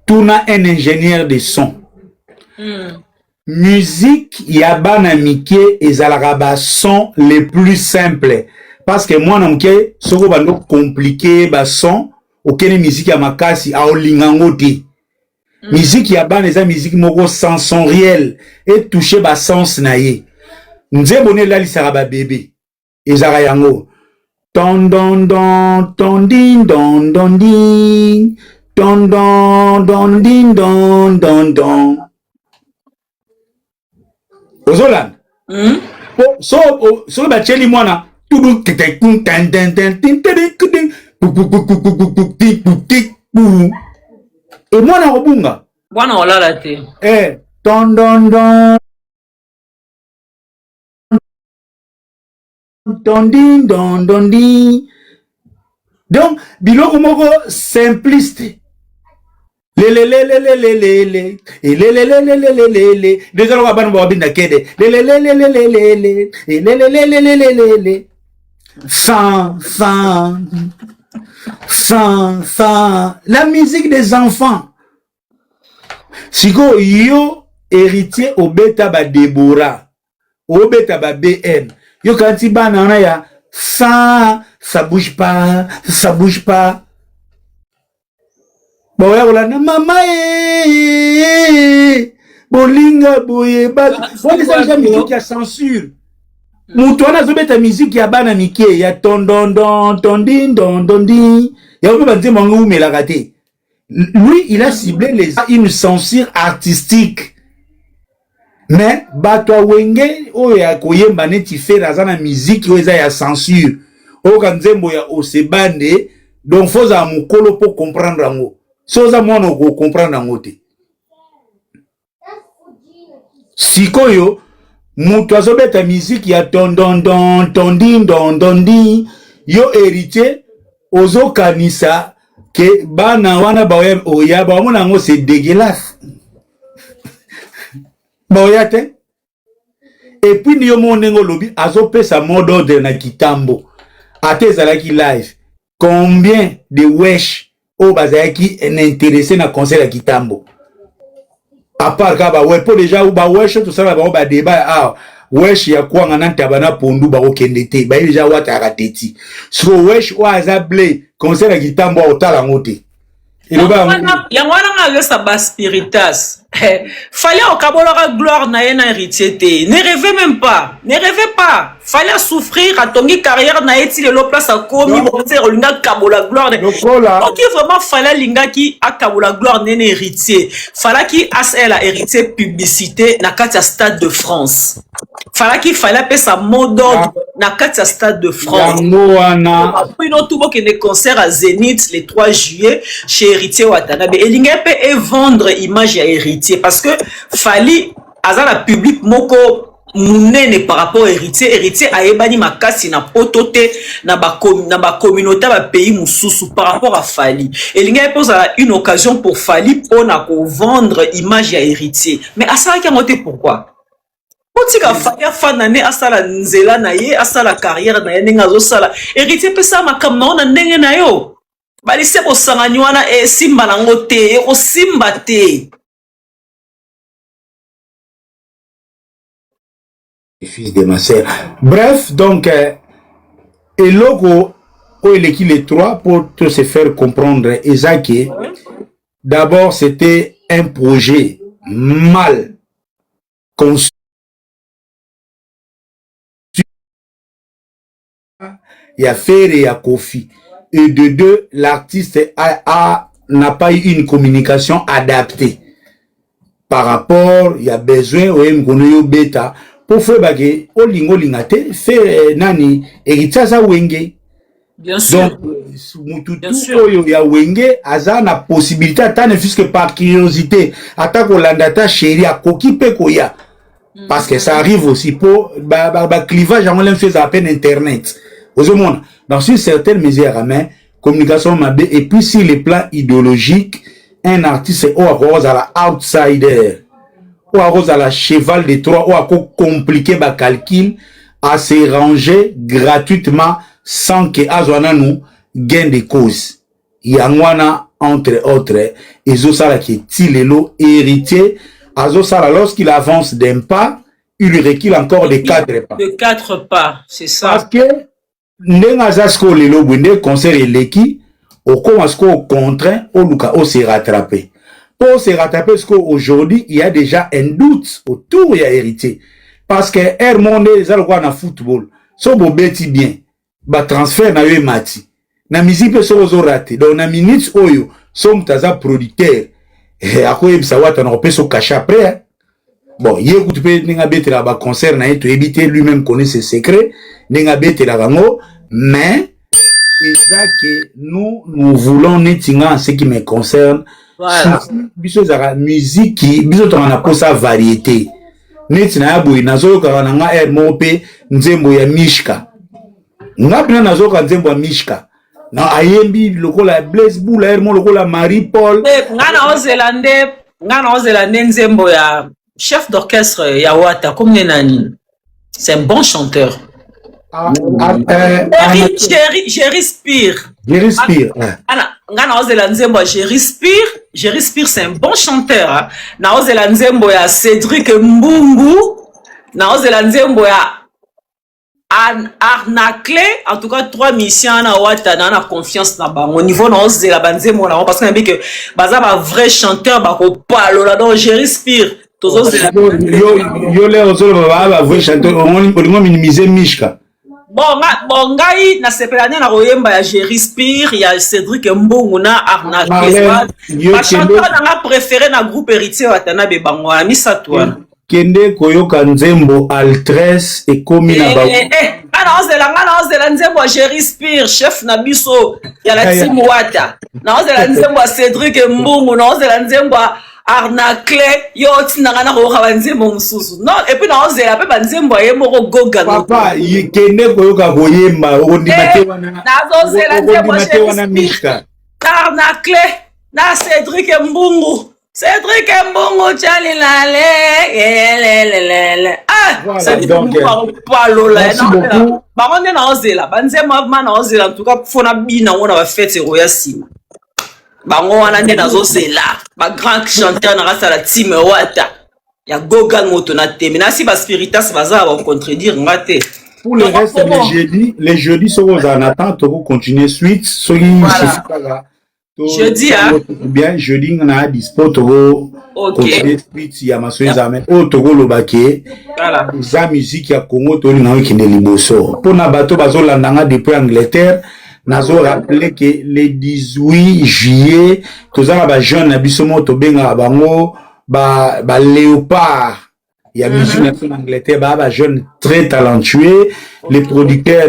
Tout na un ingénieur de son. Musique ya bana mike ezalaka ba son les plus simples. Parce que moi namke soko bando compliqué ba son okene musique ya makasi a olingango te. Musique ya bana eza musique moko sensorielle et toucher ba sens na ye. Nze bonne la lisara ba bébé. Ezara yango. Ton don don ton din don don din. Don don don din don don don. Ozolan. So ba cheli mwana. Tudu kete kun tan tan tan tin tin tin. Et mwana obunga. Bwana olala te. Don don don. Don din don don din. Donc biloko moko simpliste. Le et le déjà on va pas nous bien kede le et sans la musique des enfants. Siko yo héritier obeta ba Deborah obeta ba BM yo kanti bana ya ça bouge pas bon ya la maman Bolinga boye ba. On les a déjà musique qui a censure. Moutouana zobeta musique ya bana mike ya tondondon tondin dondondin. Ya obe banze mangu mais la raté. Lui, il a ciblé une censure artistique. Mais bato wenge o ya koyemba neti fait razana musique o eza ya censure. O kanzembo ya osebande donc faut za mukolo pour comprendre ngo. So za mwana ko comprendre ngo te. Sikoyo mutu azobeta musique ya tondondon tondin dondondi yo héritier ozo kanisa que bana wana bawe oya ba mona ngo c'est dégueulasse. Baoyate. Et puis ni yo monengo lobi azopesa mot d'ordre na kitambo. Ate zalaki live. Combien de wesh o bazaki intéressé na concert ya kitambo. À part ka ba ouais pour déjà ou ba wesh tout ça ba débat ah wesh ya kwa ngana tabana pondu ba okendete ba déjà wata rateti. So wesh wa azablé concert ya kitambo otala ngote. Yango wana nga sa ba spiritas. Fallait au kaboloka gloire na yena héritier te. Ne rêvez même pas. Ne rêvez pas. Fallait souffrir à tongi carrière na eti le place à komi bonzer linga kabola gloire. Donc vraiment fallait linga ki a kabola gloire nene héritier. Fallait ki as la héritier publicité na katia stade de France. Fallait appeler sa mot d'ordre na katia stade de France. Après non tout bon que des concerts à Zénith le 3 juillet chez héritier Watanabe. Et linga peut vendre image à héritier parce que fallait azala public moko munene par rapport héritier aebani makasi na potote na ba communauté ba pays mususu par rapport à Fali. Et linga pose une occasion pour Fali pour na ko vendre image à héritier. Mais asala ki ngote pourquoi? Potika Fali fanane asala nzela na ye asala carrière na ye ninga zo sala héritier pesa makam na ndenge na yo. Bali se ko sangani wana e simba nango te e ko simba te. Fils de ma sœur. Bref, donc, et logo, où il est les trois pour te se faire comprendre, Ezake, d'abord, c'était un projet mal conçu. Il y a Fer et il y a Kofi. Et de deux, l'artiste n'a pas eu une communication adaptée. Par rapport, il y a besoin, au bêta, pour faire bagay, au lingo lingate, faire nani, héritier za wenge. Bien sûr. Donc, bien sûr. Il y a wenge, aza na possibilité, attendre, puisque par curiosité, attaque au landata chéri, à koki pe koya. Parce que ça arrive aussi pour, clivage, on l'aime fait à peine internet. Aux monde, dans une certaine mesure, mais, communication mabé, et puis sur les plans idéologiques, un artiste est rose à la outsider. Ou à rose à la cheval de Troie, ou à compliquer ba calcul, à se ranger gratuitement sans que Azwana nous gagne des causes. Yangwana, entre autres, Ezosala qui est Tilelo, héritier, Azosala, lorsqu'il avance d'un pas, il recule encore de 4 pas. De 4 pas, c'est ça. Parce que, Nengazasko Lelo Bwende, concert et l'équipe, au contraint, au se rattraper. Pour se rattraper, parce qu'aujourd'hui, il y a déjà un doute autour de héritier. Parce que Hermonde, les algouans en football, so bobeti bien, ba transfert na yo mati. Na musique pe so raté. Donc na minutes oyo, so mtaza producteur. Et ako yebisa wata na pe so caché après. Bon, yécoute pe ninga bete la ba concert na to éviter lui-même connaît ses secrets, ninga bete la bango, mais c'est ça que nous voulons netinga en ce qui me concerne. Voilà. Biso za musique qui biso to na ko sa variété. Netina ya boy nazo ka na nga mo pe nzembo ya Mishka. Ngapina nazo ka nzembo ya Mishka. Na ayembi lokola Blaise Boula Hermon lokola Marie Paul. Ngana ozelande nzembo ya chef d'orchestre ya Wata comme nani. C'est un bon chanteur. Je respire. Je respire. Je respire, c'est un bon chanteur. Naozela nzembo ya Cédric Mbungu. Naozela nzembo ya Arnacle. En tout cas, 3 missions na Wata na confiance na bango. Au niveau naozela banzembo na parce qu'on a dit que baza ba vrai chanteur ba ko palo là donc je respire. tozozela yo leo ozoloba baba voix chanteur olingo minimiser mishka. Bon ngai nasepela nde na koyemba ya Jerry Spire ya Cédric Mbongo na Arnaud bachanteur nanga préféré na groupe héritier watana bebango ya misato wana kende koyoka nzembo Altres ekomi na ba naozela nzembo ya Jerry Spire chef na biso ya la team wata naozela nzembo ya Cédric Mbongo naozela nzembo ya Arnacle yo tinanga na koyoka banzembo mosusu non et puis naozela mpe banzembo ye moko goga papa kende koyoka koyemba okondima te wana nazozela nzembo ya Jerry Spire Arnacle na Cédric Mbongo Tchalilale c'est donc palola bango nde naozela banzembo ma naozela en tout cas fona bina ngo na bafete roya sima bango wana nde nazozela bagrand chanteur na rasa la team wata ya gogan moto na teme nasi baspiritas baza bacontredire nga te pour le reste les jeudis soko ozala na temps toko continuer suite soki sifukaka jeudi bien jeudi na dispo toko continuer suite ya masoyi zame oyo tokolobake za musique ya Congo tolinga okende liboso mpona bato bazolandanga depuis Angleterre. Nazo rappelé que le 18 juillet tozala ba jeune na biso mo to benga bango ba léopard il y a musique en Angleterre ba jeune très talentueux les producteurs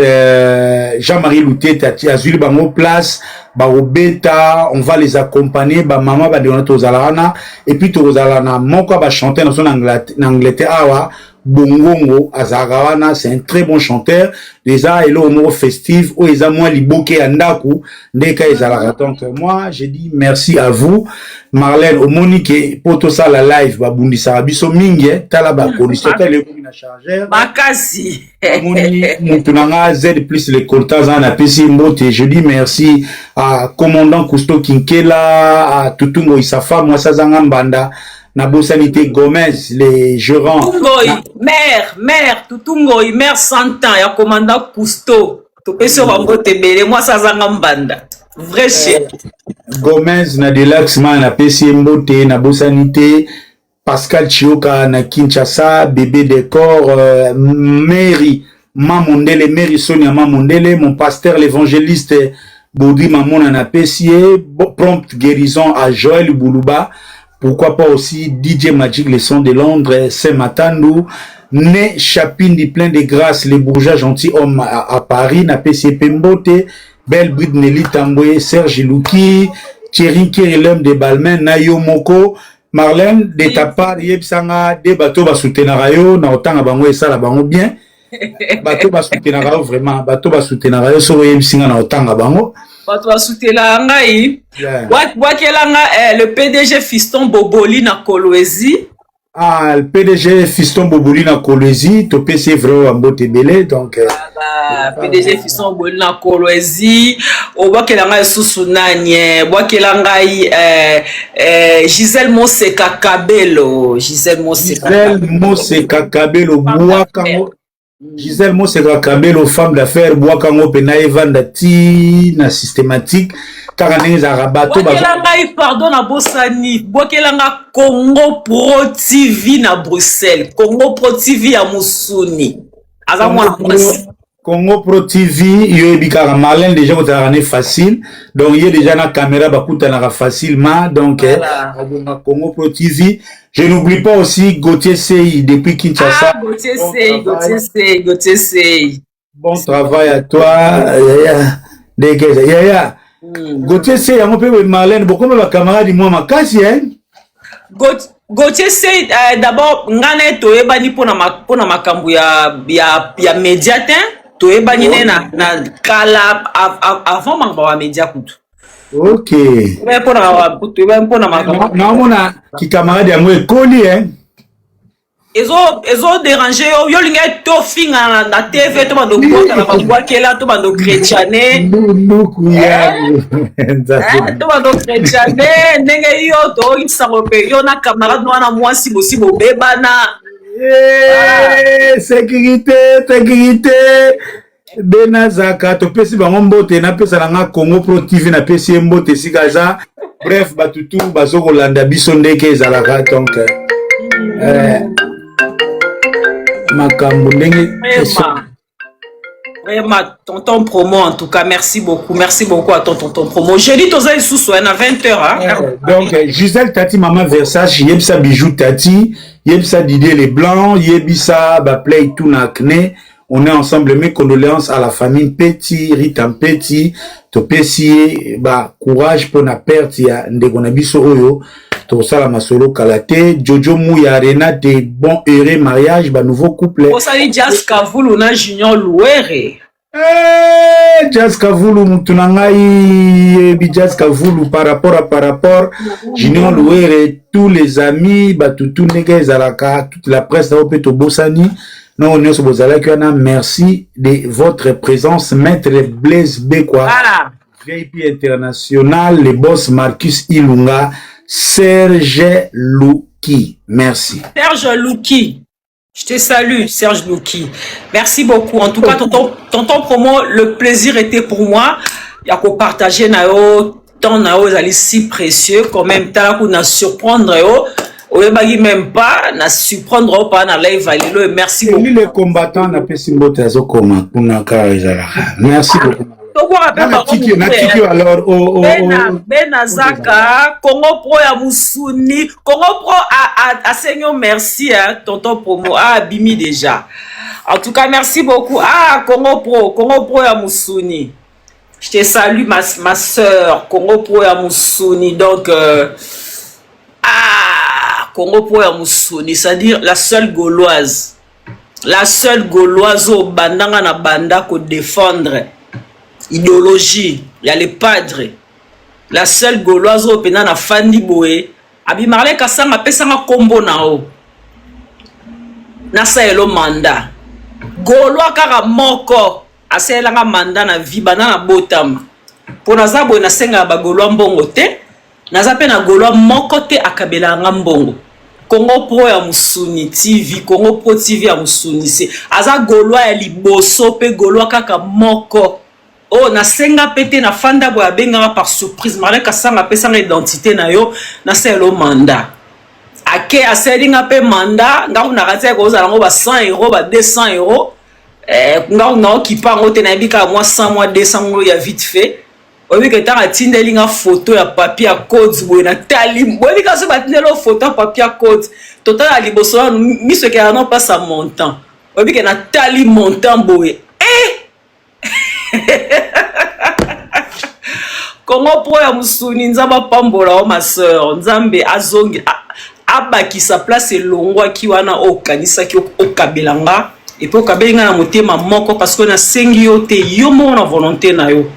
Jean-Marie Louté tati azuli bango place ba obeta on va les accompagner ba maman ba de tozalana et puis tozalana moko ba chanter dans son Angleterre awa Bongongo Azarawana, c'est un très bon chanteur. Déjà, il est au mot festif, où ils ont moins liboké andaku, dès qu'ils ont donc moi, j'ai dit merci à vous. Marlène, au monique, pour tout ça, la live, babundi sarabiso mingue, talaba, condition, le na chargeur. Makasi. Moni, moutunanga, Z plus les contacts, en apesi mbote. Je dis merci à commandant Cousteau Kinkela, à Tutungo Isafa, moi, ça, Zangambanda. Nabosanité Gomez, les gérants. Maire, Tutungoy, maire 100 ans, ya commandant Cousteau. Topeso Bambote Bele, moi ça Zangambanda. Vrai chef. Gomez, na Delax man, na PC Mbote, Nabosanité, Pascal Chioka, na Kinshasa, Bébé Décor, Mary, Mamondele, Mary Sonia Mamondele, mon pasteur l'évangéliste Boudi Mamona na PC, prompte guérison à Joël Boulouba. Pourquoi pas aussi DJ Magic, les sons de Londres, Saint-Matandou, Né Chapindi, plein de grâce, les bourgeois gentilshommes à Paris, na PCP Mbote, Belle Bride Nelly Tamboué, Serge Louki, Thierry Kérilum de Balmain, Nayo Moko, Marlène, de ta part, Yebsanga, des bateaux bas soutenir rayo, na autant à bango et ça la bango bien. Bateau bas soutenir rayo, vraiment, bateau bas soutenir rayo, so Yebsanga na autant à bango. Le PDG Fiston Boboli na Kolwezi. Ah, le PDG Fiston Boboli na Kolwezi, to PC vraiment Mbote Belé, donc. PDG Fiston Boboli na Kolwezi, obakelanga Susunanye, boakelanga Gisèle Moseka Kabelo, Gisèle Moseka Kabelo, boakango. Gisèle Moseka Kabelo, femme d'affaires, boakango pena evanda ti na systématique. Pardon na Bosani, bokelanga Congo Pro TV na Bruxelles, Congo Pro TV ya Musuni. Congo Pro TV, yo bikara Marlène déjà vous avez facile, donc il y a déjà na caméra bakuta na facilement, donc Congo Pro TV. Je n'oublie pas aussi Gauthier Sey depuis Kinshasa. Gauthier Sey. Bon travail à toi, Yaya. Gauthier Sey, on peut Marlène, beaucoup de camarades moi ma casse, hein. Gauthier Sey, d'abord, ngane toyebani pona makambu ya médiatin, toyebani na kala avant mangba wa média kutu. Ok. Naomona ki camarade ya moi ekoli, hein. Ezo déranger yo linga to finga na TV to bando kwaka na bakwakela to bando chrétiané to bando chrétiané ndenge yo to isango pe yo na camarade wana mwasi bosi bobebana sécurité benazaka to pesi bango mbote na pesa na Congo Pro TV na pesi mbote sikaza bref batutu bazokolanda biso ndeke ezalaka donc makambo ndenge vraiment tonton promo en tout cas merci beaucoup à tonton promo jeudi toza lisusu na 20h hein? Donc Gisèle Tati Maman Versace yebisa bijou Tati yebisa Didier Leblanc yebisa ba play tout na acné. On est ensemble, mes condoléances à la famille Petit, Rita Petit, topesi ba courage pour na perte ya ndeko na biso oyo to sala masolo kalate Jojo Mouya Renate bon heureux mariage ba nouveau couple. Osali Jazz Kavulu na Junior Louere. Jazz Kavulu mutunangai bi Jazz Kavulu par rapport Junior Louere tous les amis ba tutu ndenge zalaka toute la presse na opeto bosani. Non, merci de votre présence, Maître Blaise Bekwa, voilà. VIP international, le boss Marcus Ilunga, Serge Louki. Merci. Serge Louki, je te salue, Serge Louki. Merci beaucoup. En tout cas, tonton promo, le plaisir était pour moi. Il y a qu'à partager nao, tant nao, si précieux, quand même, t'as la surprendre oyebaki même pas na surprendre pas na live alilo merci beaucoup. Les combattants na pesi mbote azokoma kuna kaizala. Merci beaucoup. Alors Benazaka Congo Pro ya Musuni Congo Pro a Seigneur merci hein, tonton promo a abimi déjà. En tout cas merci beaucoup Congo Pro ya Musuni. Je te salue ma soeur Congo Pro ya Musuni donc Congo Pro ya Musuni, c'est-à-dire la seule gauloise au bandanga na banda ko défendre idéologie, il y a les padres, la seule gauloise au pena na fandi boé, abi marle kasanga pesanga kombo na o, na sa elo manda, gaulois kaka moko, asa elanga manda na vie, bana na botama, po na za boé na senga ba gaulois mbongo te, naza pe na gaulois moko te akabela nga mbongo. Congo Pro ya Musuni TV, Congo Pro TV ya Musuni se. Aza gaulois ya liboso pe gaulois kaka moko. Oh na senga pete na fanda bo ya benga par surprise. Marle kasanga pe sanga identité na yo na selo manda. Ake aselinga pe manda, ngaku na katia ko za ngo ba 100 euros ba 200 euros. Ngaku na okipa ngo te na bika moi 100 moi 200 euros ya vite fait. Obi que t'as attendu une photo ya papier à code ou na tali. Obi que ça va tenir la photo à papier à code. Total à liboso mi ce qui a non pas sa montant. Obi que na tali montant boé. Comment pour ya Musuni nzamba pambola o ma sœur nzambe azongi abaki sa place elongwa ki wana o kanisa ki o kabelanga et puis o kabelinga na motema moko parce que na sengi yo te yo mo na volonté na yo.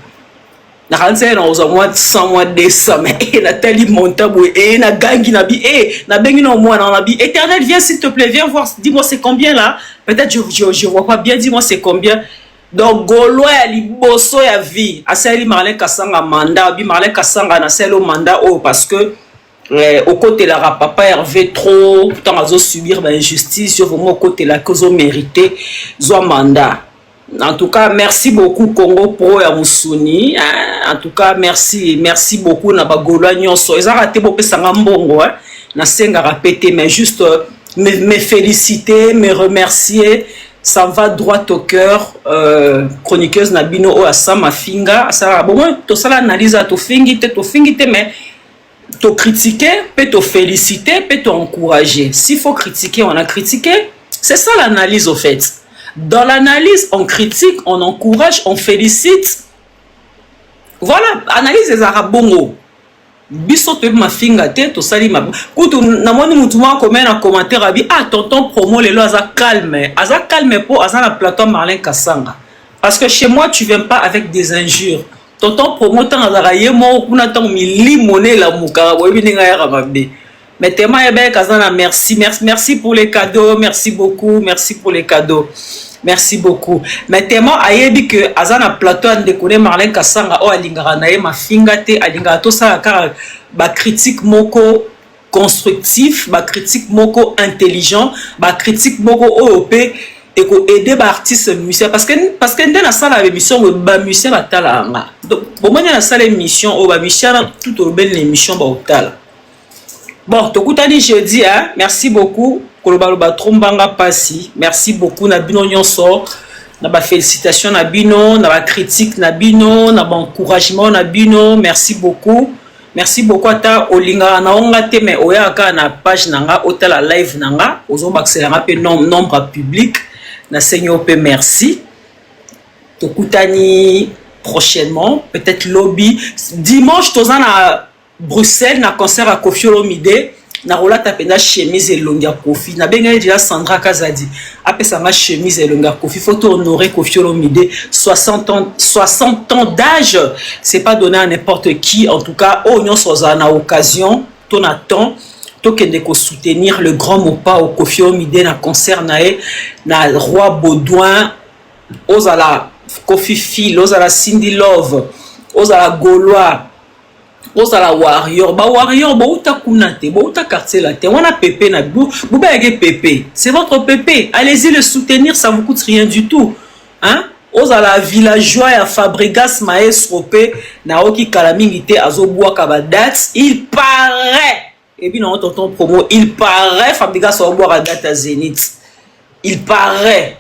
Na kanse na oza moi 100 moi 200 mais na tali montant boy na gangi na bi na bengi no moi na bi Éternel viens s'il te plaît viens voir dis-moi c'est combien là peut-être je vois pas bien dis-moi c'est combien donc gaulois ya liboso ya vie asali Marlin Kasanga mandat bi Marlin Kasanga na selo mandat parce que au côté la papa Hervé trop tant azo subir ba injustice je vraiment au côté la cause mérité zo mandat. En tout cas, merci beaucoup Congo Pro ya Musuni. En tout cas, merci beaucoup na bagolo nyonso. Ils ont raté beaucoup sanga mbongo na senga répéter mais juste me féliciter, me remercier. Ça va droit au cœur. Chroniqueuse Nabino o asama finga. Ça bon to sala analyse to fingi te mais to critiquer, peut te féliciter, peut te encourager. S'il faut critiquer, on a critiqué. C'est ça l'analyse au fait. Dans l'analyse, on critique, on encourage, on félicite. Voilà, analyse des arabongo. Biso te ma finga te to sali ma. Kutu na moni mutuma comme un commentaire abi tonton promo lelo aza calme po aza na plateau Marlin Kasanga. Parce que chez moi tu viens pas avec des injures. Tonton promo tan azara yemo kuna tan mi limonner la muka bo bininga ya mabe. Mais tellement Kazana, merci pour les cadeaux, merci beaucoup, merci pour les cadeaux. Merci beaucoup. Mais tellement ayebi que azana plateau de connaître Marlin Kasanga o alingara na ma fingate alingara to ça ba critique moko constructif, ba critique moko intelligent, ba critique moko OP et ko aider ba artiste musicien parce que dans la salle avec émission ba musicien ba talanga. Donc au moins dans la salle émission o ba musicien tout au bel émission ba otala. Bon, Tokutani jeudi, hein? Merci beaucoup. Kolobaloba trombanga pasi. Merci beaucoup na bino nyonso. Na ba félicitations na bino, na ba critique na bino, na ba encouragement na bino. Merci beaucoup. Merci beaucoup ata olinga na onga te mais oyaka na page nanga otala live nanga ozo accélérer pe nombre public na Seigneur pe merci. Tokutani prochainement, peut-être lobby dimanche toza na Bruxelles na concert à Koffi Olomide. Na rola tapena chemise et longa Koffi na benga déjà Sandra Kazadi apesa ma chemise et longa Koffi faut honorer Koffi Olomide 60 ans d'âge, c'est pas donné à n'importe qui. En tout cas oh nyon soza na occasion ton attend tokende ko soutenir le grand mopa au Koffi Olomide na concert na Roi Baudouin ozala Koffi Phil ozala Cindy Love ozala Gaulois ozala warrior ba warrior ba uta kunate ba uta quartier la terre wana pépé na buba yake pépé c'est votre pépé, allez-y le soutenir, ça vous coûte rien du tout hein. Ozala villageois ya Fabregas maestro pe na oki kalamingité azobwa ba date il paraît et puis non tonton promo il paraît Fabregas azobwa date à Zénith il paraît,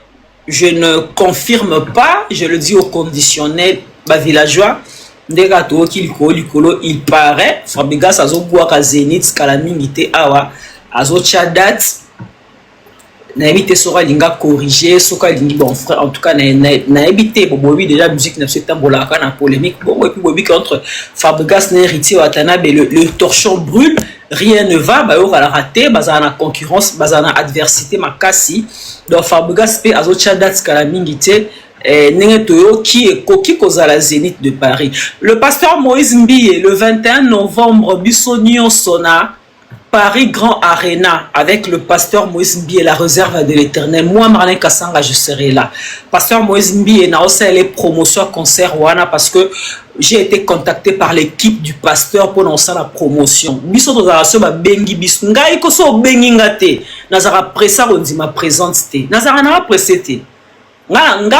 je ne confirme pas, je le dis au conditionnel ba villageois Ndegato Kilikolo, il paraît Fabregas azobwa Zénith kalamingité awa azocha date na éviter sera linga corriger soka lingi bon frère en tout cas na éviter bobobi déjà musique na septembre na polémique bon et puis bobi contre Fabregas na héritier Watanabe le torchon brûle, rien ne va ba yo va la rater bazana concurrence bazana adversité makasi donc Fabregas pe azocha date kalamingité Nenetoyo qui est Koki Kozala Zénith de Paris. Le pasteur Moïse Mbie le 21 novembre Bissonio Sona Paris Grand Arena avec le pasteur Moïse Mbie la réserve de l'Éternel. Moi Marlène Kassanga je serai là. Pasteur Moïse Mbie na aussi les promotions concert wana parce que j'ai été contacté par l'équipe du pasteur pour lancer la promotion. Biso tozala so ba bengi biso ngai ko so bengi ngate. Nazara pressa on dit ma présente té. Nazara na pressé té. Quand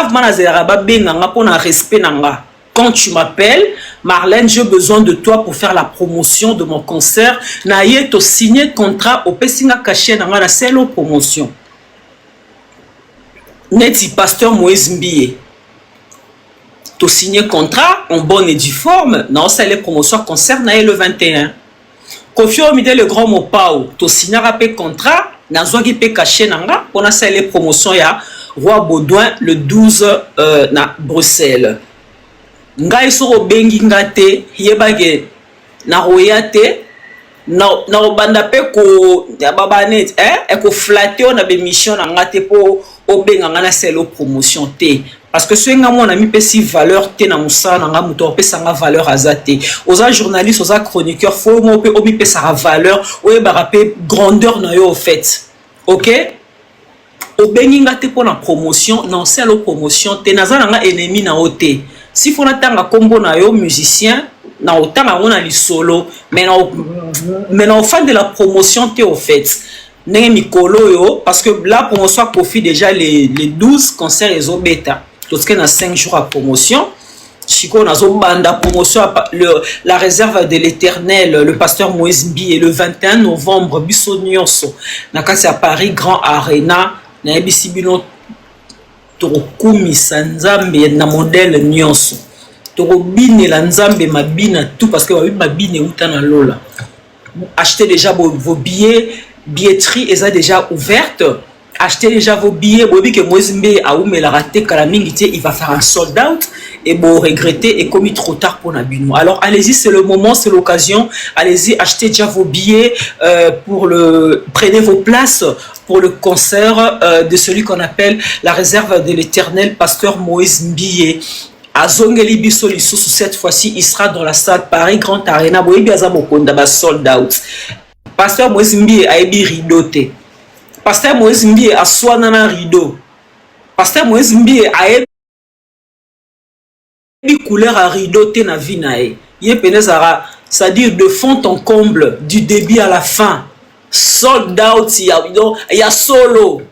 tu m'appelles, Marlène, j'ai besoin de toi pour faire la promotion de mon concert. Naye to signé contrat au Pessinga caché dans la seule promotion. Neti pasteur Moïse Mbie. To signé contrat en bonne et due forme. Non, c'est les promotions concert naye le 21. Koffi Olomide le grand mopao. To signé rapé contrat. Nazwagi pe caché nanga. On a les promotions ya. Roi Baudouin le 12 na Bruxelles. Ngai soro bengi ngate yebage na royate na obanda pe ko ya babanet e ko flatter na be mission na ngate po obenga ngana selo promotion te parce que ce nga mona mi pesi valeur te na musa na nga muto pesa nga valeur azate oza journaliste oza chroniqueur faut mo pe omi pesa valeur oyeba rapé grandeur na yo au fait OK. Au benginga te pour la promotion non c'est la promotion te nazana nga ennemi na ote si faut natanga combo na yo musicien na otanga ngona li solo mais na fan de la promotion te au fait nenge mikolo yo parce que la promotion profite déjà les 12 concerts et obeta parce que na 5 jours à promotion Chico nazo banda promotion la réserve de l'Éternel le pasteur Moïse Mbie le 21 novembre Bissonioso na kasi à Paris Grand Arena na ebisi bino tokumisa nzambe na modèle nyonso tokobine la nzambe mabina tout parce que mabine uta na lola achetez déjà vos billets billetterie est déjà ouverte achetez déjà vos billets bobi que Moïse Mbie a oumela raté kalamingité il va faire un sold out et bon regretter et commis trop tard pour Nabino. Alors allez-y, c'est le moment, c'est l'occasion. Allez-y, achetez déjà vos billets prenez vos places pour le concert de celui qu'on appelle la réserve de l'Éternel, pasteur Moïse Mbie. Azongeli biso lisusu cette fois-ci, il sera dans la salle Paris Grand Arena. Boyebi azamokonda ba sold out. Pasteur Moïse Mbie a ebi rideau te. Pasteur Moïse Mbie a soinana rideau. Pasteur Moïse Mbie a ebi couleur à rideau te na vie na e. Ye penezara, c'est-à-dire de fond en comble, du début à la fin. Sold out, il y a solo.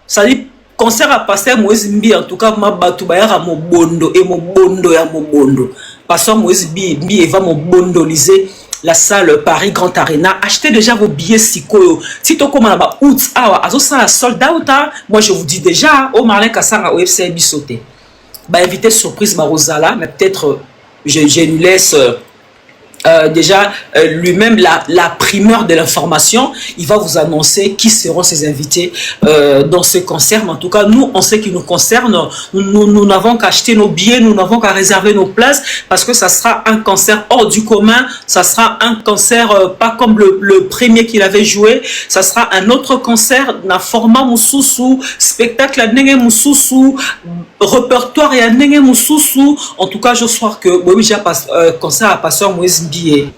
C'est-à-dire concert à pasteur Moïse Mbie en tout cas ma batubaya mobondo et mobondo ya mobondo. Pasteur Moïse Mbie va mobondoliser la salle Paris Grand Arena. Achetez déjà vos billets sikoyo. Si tu comme là août, la sold out, moi je vous dis déjà, au Marlin Kassanga au FC Bissoté. Bah invité surprise Marozala, mais peut-être je lui laisse déjà lui-même la primeur de l'information. Il va vous annoncer qui seront ses invités dans ce concert. Mais en tout cas, nous, en ce qui nous concerne, nous n'avons qu'à acheter nos billets, nous n'avons qu'à réserver nos places parce que ça sera un concert hors du commun. Ça sera un concert pas comme le premier qu'il avait joué. Ça sera un autre concert dans format Moussousou, spectacle à Nenge Moussousou, répertoire et à Nenge Moussousou. En tout cas, je crois que oui, j'ai concert à Pasteur Moïse Billet.